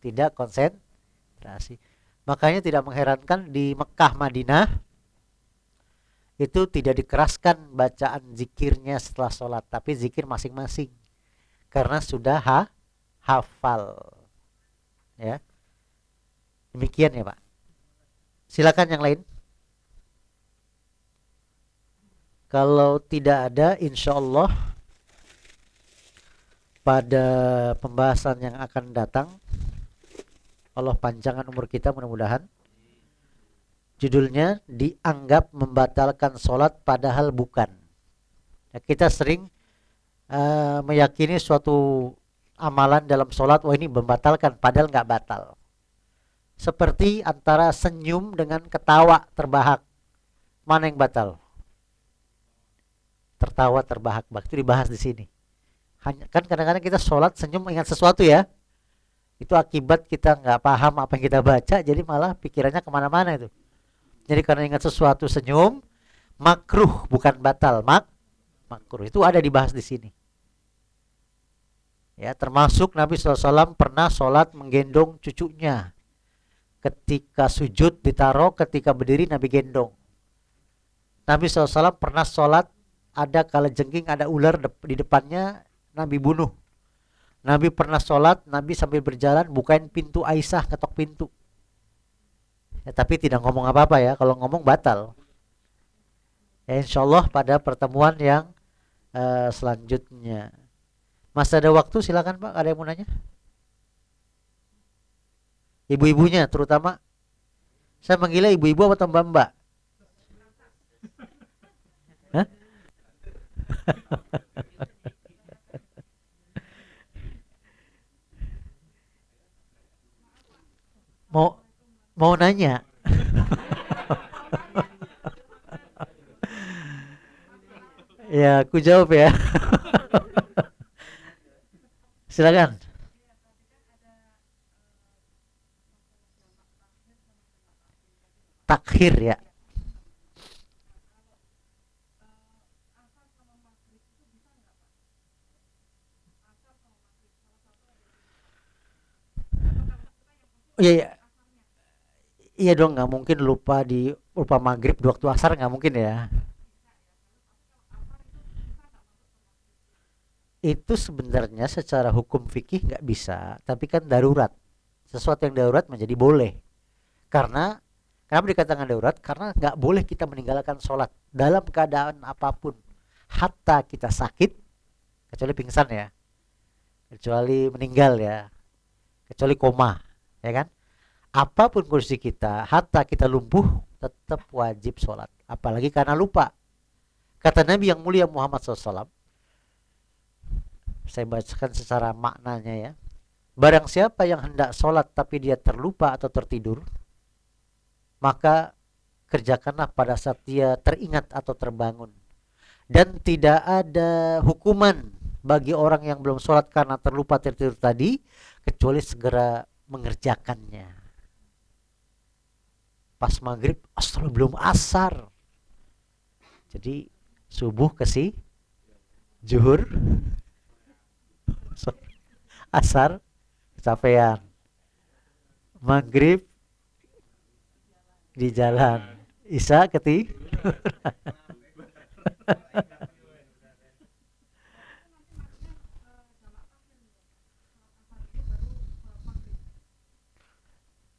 Tidak konsentrasi. Makanya tidak mengherankan di Mekah Madinah itu tidak dikeraskan bacaan zikirnya setelah sholat, tapi zikir masing-masing karena sudah hafal. Ya, demikian ya Pak. Silakan yang lain. Kalau tidak ada, insya Allah pada pembahasan yang akan datang, Allah panjangkan umur kita mudah-mudahan. Judulnya dianggap membatalkan sholat padahal bukan. Ya, kita sering meyakini suatu amalan dalam sholat, wah ini membatalkan padahal nggak batal. Seperti antara senyum dengan ketawa terbahak, mana yang batal? Tertawa terbahak-bahak, itu dibahas di sini. Hanya kan kadang-kadang kita sholat senyum ingat sesuatu ya, itu akibat kita nggak paham apa yang kita baca, jadi malah pikirannya kemana-mana itu. Jadi karena ingat sesuatu senyum, makruh bukan batal, makruh itu ada dibahas di sini. Ya, termasuk Nabi SAW pernah sholat menggendong cucunya. Ketika sujud ditaruh, ketika berdiri Nabi gendong. Nabi SAW pernah sholat, ada kalajengking, ada ular di depannya, Nabi bunuh. Nabi pernah sholat, Nabi sambil berjalan bukain pintu Aisyah, ketok pintu. Ya, tapi tidak ngomong apa-apa ya, kalau ngomong batal. Ya, insya Allah pada pertemuan yang selanjutnya. Masih ada waktu, silakan Pak, ada yang mau nanya? Ibu-ibunya terutama. Saya manggilnya ibu-ibu atau mbak-mbak? Hah? Mau mau nanya. Ya, aku jawab ya. Silakan. Takhir ya. Iya, iya, iya dong, nggak mungkin lupa maghrib di waktu asar, nggak mungkin ya. Itu sebenarnya secara hukum fikih nggak bisa, tapi kan darurat. Sesuatu yang darurat menjadi boleh. Karena kenapa dikatakan darurat? Karena nggak boleh kita meninggalkan sholat dalam keadaan apapun. Hatta kita sakit, kecuali pingsan ya, kecuali meninggal ya, kecuali koma, ya kan? Apapun kondisi kita, hatta kita lumpuh, tetap wajib sholat. Apalagi karena lupa. Kata Nabi yang mulia Muhammad SAW, saya bacakan secara maknanya ya. Barang siapa yang hendak sholat tapi dia terlupa atau tertidur, maka kerjakanlah pada saat dia teringat atau terbangun. Dan tidak ada hukuman bagi orang yang belum sholat karena terlupa tertidur tadi, kecuali segera mengerjakannya. Pas maghrib, astagfirullah belum asar. Jadi subuh ke si zuhur, asar kecapean, maghrib di jalan, isya keti.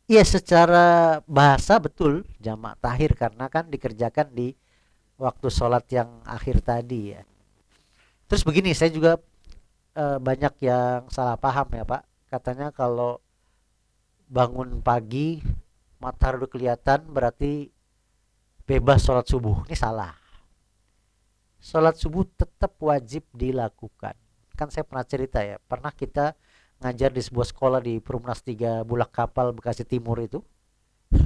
Iya, secara bahasa betul jamak takhir karena kan dikerjakan di waktu sholat yang akhir tadi ya. Terus begini, saya juga banyak yang salah paham ya Pak. Katanya kalau bangun pagi matahari udah kelihatan berarti bebas sholat subuh. Ini salah. Sholat subuh tetap wajib dilakukan. Kan saya pernah cerita ya, pernah kita ngajar di sebuah sekolah di Perumnas 3 Bulak Kapal Bekasi Timur itu.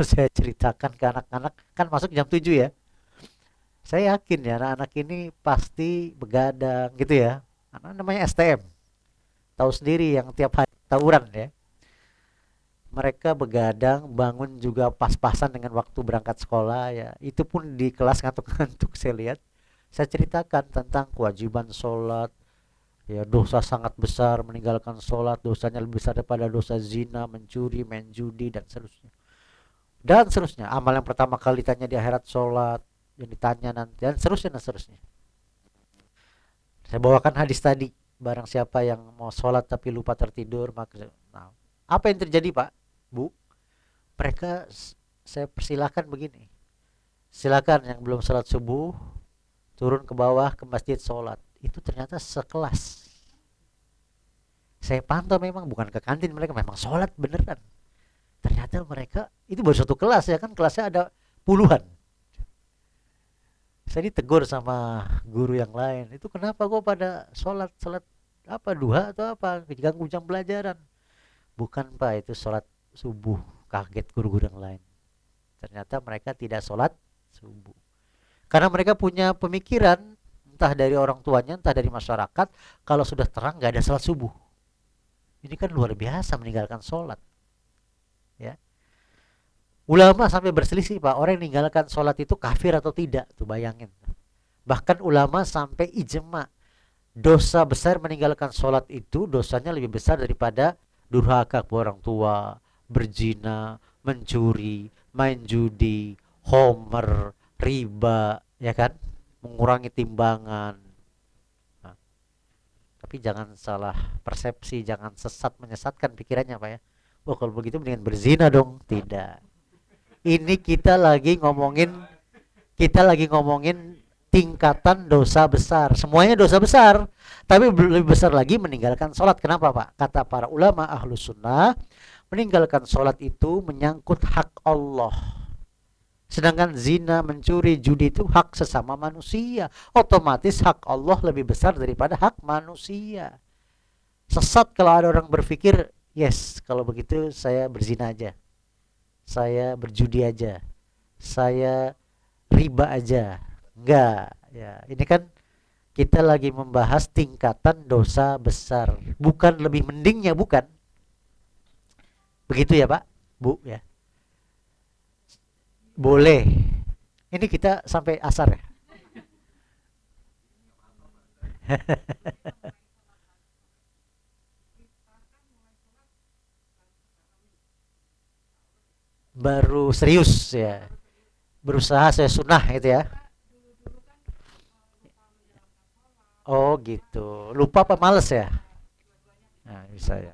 Saya ceritakan ke anak-anak, kan masuk jam 7 ya. Saya yakin ya anak-anak ini pasti begadang gitu ya. Anak namanya STM. Tahu sendiri yang tiap hari tawuran ya. Mereka begadang, bangun juga pas-pasan dengan waktu berangkat sekolah ya. Itu pun di kelas ngantuk-ngantuk saya lihat. Saya ceritakan tentang kewajiban sholat, ya dosa sangat besar meninggalkan sholat, dosanya lebih besar daripada dosa zina, mencuri, main judi dan seterusnya. Dan seterusnya. Amal yang pertama kali ditanya di akhirat sholat, yang ditanya nanti dan seterusnya dan seterusnya. Saya bawakan hadis tadi, barang siapa yang mau sholat tapi lupa tertidur maka nah, apa yang terjadi Pak Bu? Mereka saya persilahkan begini, silakan yang belum sholat subuh turun ke bawah ke masjid sholat. Itu ternyata sekelas. Saya pantau memang bukan ke kantin, mereka memang sholat beneran. Ternyata mereka itu baru satu kelas ya kan, kelasnya ada puluhan. Saya ditegur sama guru yang lain, itu kenapa kok pada sholat sholat apa duha atau apa, ganggu jam pelajaran. Bukan Pak, itu sholat subuh. Kaget guru-guru yang lain, ternyata mereka tidak sholat subuh karena mereka punya pemikiran entah dari orang tuanya entah dari masyarakat, kalau sudah terang nggak ada sholat subuh. Ini kan luar biasa meninggalkan sholat ya. Ulama sampai berselisih Pak, orang yang meninggalkan sholat itu kafir atau tidak tuh, bayangin. Bahkan ulama sampai ijma, dosa besar meninggalkan sholat itu dosanya lebih besar daripada durhaka ke orang tua, berzina, mencuri, main judi, homer, riba, ya kan, mengurangi timbangan. Nah, tapi jangan salah persepsi, jangan sesat menyesatkan pikirannya Pak ya. Oh kalau begitu mendingan berzina dong. Tidak. Ini kita lagi ngomongin tingkatan dosa besar. Semuanya dosa besar, tapi lebih besar lagi meninggalkan sholat. Kenapa Pak? Kata para ulama ahlus sunnah, meninggalkan sholat itu menyangkut hak Allah. Sedangkan zina, mencuri, judi itu hak sesama manusia. Otomatis hak Allah lebih besar daripada hak manusia. Sesat kalau ada orang berpikir, yes, kalau begitu saya berzina aja. Saya berjudi aja. Saya riba aja. Enggak, ya. Ini kan kita lagi membahas tingkatan dosa besar, bukan lebih mendingnya, bukan. Begitu ya, Pak? Bu, ya. Boleh. Ini kita sampai asar ya. Baru serius ya. Berusaha saya sunnah gitu ya. Oh gitu. Lupa apa males ya? Nah, bisa ya.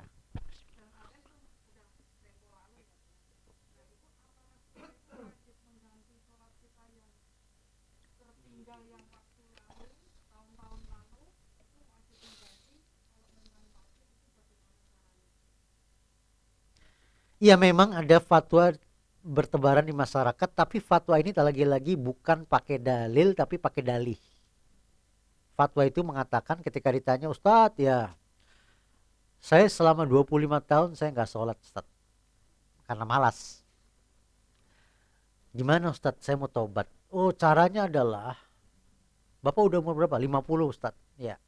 Ya memang ada fatwa bertebaran di masyarakat, tapi fatwa ini lagi-lagi bukan pakai dalil tapi pakai dalih. Fatwa itu mengatakan ketika ditanya, Ustadz ya, saya selama 25 tahun saya nggak sholat Ustadz, karena malas. Gimana Ustadz, saya mau tobat. Oh caranya adalah, Bapak udah umur berapa? 50 Ustadz. Ya,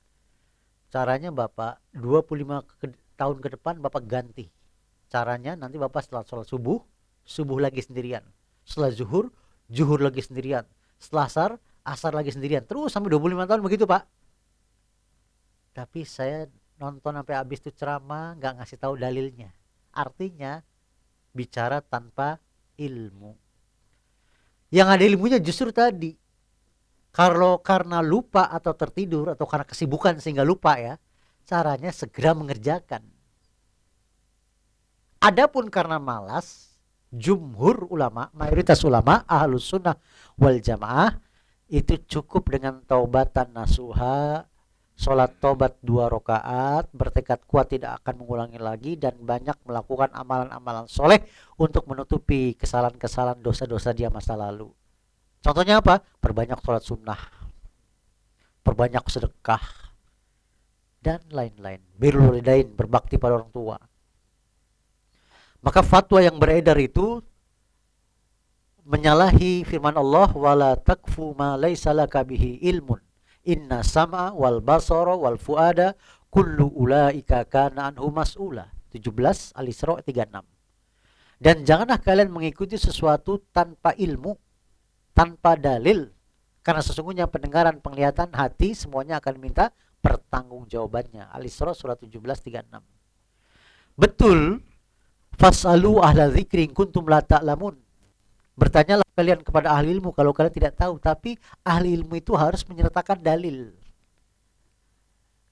caranya Bapak 25 tahun ke depan Bapak ganti. Caranya nanti Bapak setelah sholat subuh, subuh lagi sendirian. Setelah zuhur, zuhur lagi sendirian. Setelah asar, asar lagi sendirian. Terus sampai 25 tahun begitu Pak. Tapi saya nonton sampai habis itu ceramah, nggak ngasih tahu dalilnya. Artinya bicara tanpa ilmu. Yang ada ilmunya justru tadi. Kalau karena lupa atau tertidur atau karena kesibukan sehingga lupa ya, caranya segera mengerjakan. Adapun karena malas, jumhur ulama, mayoritas ulama, ahlus sunnah wal jamaah, itu cukup dengan taubatan nasuha, sholat tobat 2 rakaat, bertekad kuat tidak akan mengulangi lagi, dan banyak melakukan amalan-amalan soleh untuk menutupi kesalahan-kesalahan dosa-dosa dia masa lalu. Contohnya apa? Perbanyak sholat sunnah, perbanyak sedekah, dan lain-lain. Birrul walidain, berbakti pada orang tua. Maka fatwa yang beredar itu menyalahi firman Allah, wala takfu ma laisa laka bihi ilmun inna sam'a wal basara wal fuada kullu ulaika kana anhu mas'ula. 17 Al-Isra 36. Dan janganlah kalian mengikuti sesuatu tanpa ilmu, tanpa dalil, karena sesungguhnya pendengaran, penglihatan, hati semuanya akan minta pertanggungjawabannya. Al-Isra surat 17 36. Betul, fasalu ahla dzikri kuntum la ta'lamun. Bertanyalah kalian kepada ahli ilmu kalau kalian tidak tahu, tapi ahli ilmu itu harus menyertakan dalil.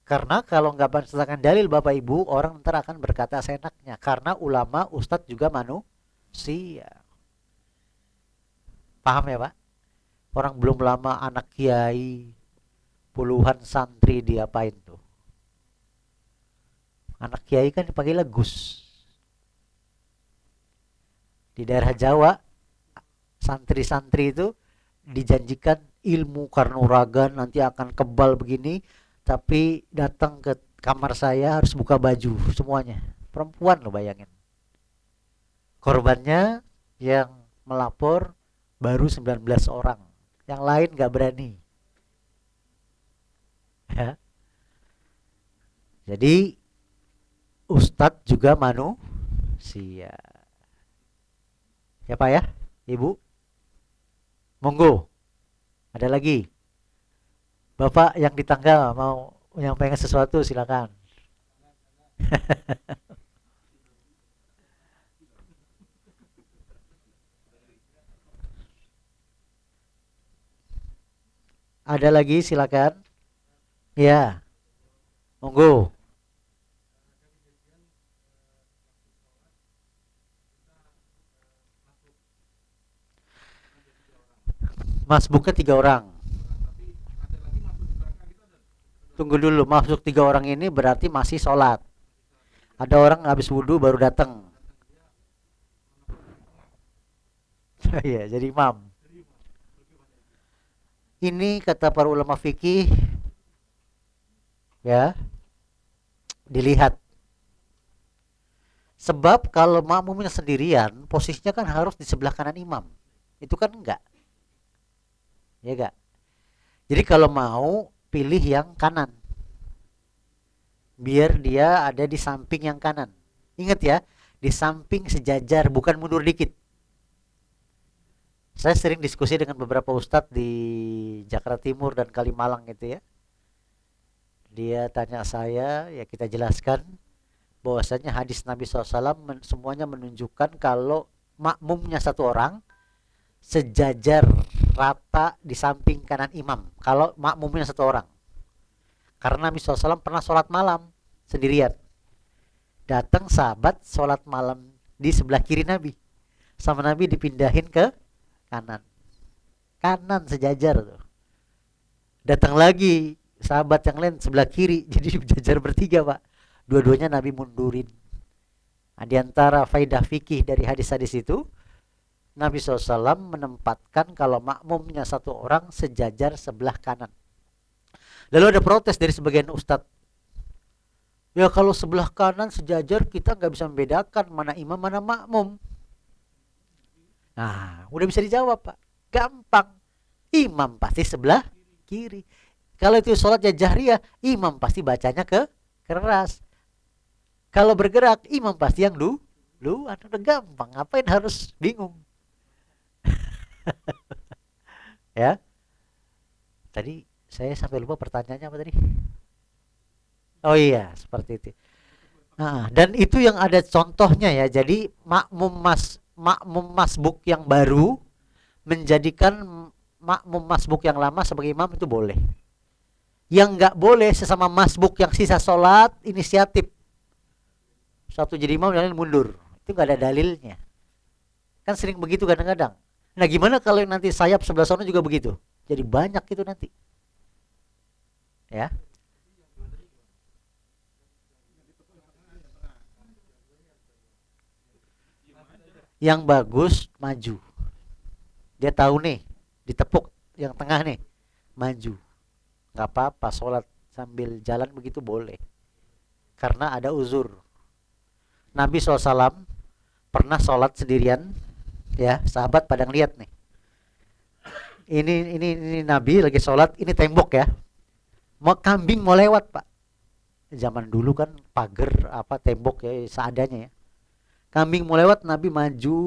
Karena kalau nggak menyertakan dalil Bapak Ibu, orang ntar akan berkata seenaknya. Karena ulama, ustadz juga manusia. Paham ya Pak? Orang belum lama anak kiai, puluhan santri diapain tuh? Anak kiai kan dipanggilnya Gus. Di daerah Jawa, santri-santri itu dijanjikan ilmu kanuragan, nanti akan kebal begini, tapi datang ke kamar saya harus buka baju semuanya. Perempuan loh, bayangin. Korbannya yang melapor baru 19 orang. Yang lain gak berani. Ya. Jadi ustadz juga manusia. Ya Pak ya, Ibu. Monggo. Ada lagi. Bapak yang di tangga mau menyampaikan sesuatu, silakan. Ada lagi, silakan. Ya, monggo. Mas buka 3 orang. Tunggu dulu, masuk 3 orang ini berarti masih sholat. Ada orang habis wudhu baru datang. Iya, jadi imam. Ini kata para ulama fikih ya, dilihat. Sebab kalau makmumnya sendirian, posisinya kan harus di sebelah kanan imam. Itu kan enggak, ya enggak. Jadi kalau mau pilih yang kanan, biar dia ada di samping yang kanan. Ingat ya, di samping sejajar, bukan mundur dikit. Saya sering diskusi dengan beberapa ustadz di Jakarta Timur dan Kalimalang gitu ya. Dia tanya saya, ya kita jelaskan bahwasanya hadis Nabi SAW semuanya menunjukkan kalau makmumnya satu orang sejajar rata di samping kanan imam. Kalau makmumnya satu orang, karena Nabi SAW pernah sholat malam sendirian. Datang sahabat sholat malam di sebelah kiri Nabi, sama Nabi dipindahin ke kanan. Kanan sejajar tuh. Datang lagi sahabat yang lain sebelah kiri, jadi sejajar bertiga pak. Dua-duanya Nabi mundurin. Nah, di antara faidah fikih dari hadis-hadis itu, Nabi SAW menempatkan kalau makmumnya satu orang sejajar sebelah kanan. Lalu ada protes dari sebagian ustadz. Ya kalau sebelah kanan sejajar kita nggak bisa membedakan mana imam mana makmum. Nah udah bisa dijawab pak. Gampang. Imam pasti sebelah kiri. Kalau itu sholat jahriyah, imam pasti bacanya ke keras. Kalau bergerak, imam pasti yang duluan. Udah gampang. Ngapain harus bingung? Ya. Tadi saya sampai lupa pertanyaannya apa tadi. Oh iya, seperti itu. Nah, dan itu yang ada contohnya ya. Jadi makmum masbuk yang baru menjadikan makmum masbuk yang lama sebagai imam itu boleh. Yang nggak boleh sesama masbuk yang sisa sholat inisiatif. Satu jadi imam dan lain mundur. Itu nggak ada dalilnya. Kan sering begitu kadang-kadang. Nah gimana kalau nanti sayap sebelah sana juga begitu? Jadi banyak itu nanti. Ya. Yang bagus maju. Dia tahu nih, ditepuk yang tengah nih, maju. Nggak apa-apa, sholat sambil jalan begitu boleh. Karena ada uzur. Nabi SAW pernah sholat sendirian, ya sahabat pada ngeliat nih. Ini Nabi lagi sholat, ini tembok ya. Mau kambing mau lewat pak. Zaman dulu kan pagar apa tembok ya seadanya ya. Kambing mau lewat, Nabi maju,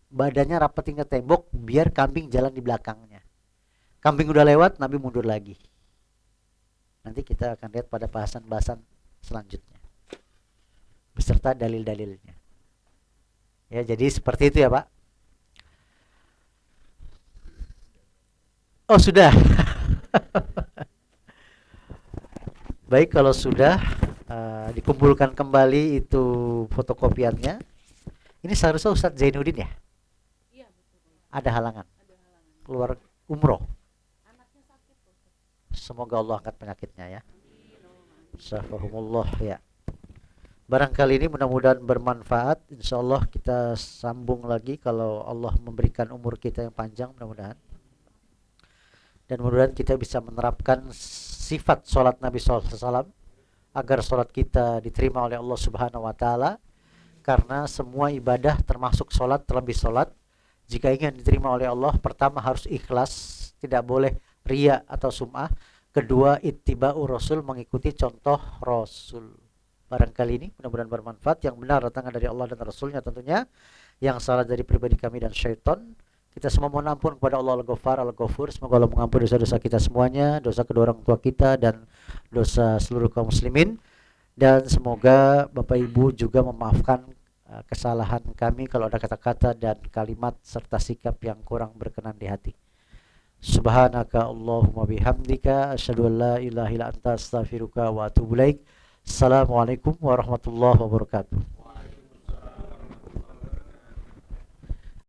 badannya rapetin ke tembok biar kambing jalan di belakangnya. Kambing udah lewat, Nabi mundur lagi. Nanti kita akan lihat pada bahasan-bahasan selanjutnya beserta dalil-dalilnya. Ya, jadi seperti itu ya, Pak. Oh, sudah. Baik, kalau sudah dikumpulkan kembali itu fotokopiannya. Ini seharusnya Ustadz Zainuddin ya? Iya, betul. Ada halangan. Keluar umroh. Anaknya sakit. Semoga Allah angkat penyakitnya ya. Safahumullah ya. Barangkali ini mudah-mudahan bermanfaat. Insya Allah kita sambung lagi kalau Allah memberikan umur kita yang panjang mudah-mudahan. Dan mudah-mudahan kita bisa menerapkan sifat sholat Nabi SAW agar sholat kita diterima oleh Allah Subhanahu Wa Taala. Karena semua ibadah termasuk sholat, terlebih sholat, jika ingin diterima oleh Allah, pertama harus ikhlas, tidak boleh riya atau sum'ah. Kedua, ittiba'u Rasul, mengikuti contoh Rasul. Barangkali ini mudah-mudahan bermanfaat. Yang benar datangnya dari Allah dan Rasulnya tentunya. Yang salah dari pribadi kami dan syaitan. Kita semua mohon ampun kepada Allah Al-Ghafar, Al-Ghafur. Semoga Allah mengampuni dosa-dosa kita semuanya, dosa kedua orang tua kita dan dosa seluruh kaum muslimin. Dan semoga Bapak Ibu juga memaafkan kesalahan kami kalau ada kata-kata dan kalimat serta sikap yang kurang berkenan di hati. Subhanaka Allahumma bihamdika asyhadu an la ilaha illa anta astaghfiruka wa atubu ilaik. Assalamualaikum warahmatullahi wabarakatuh.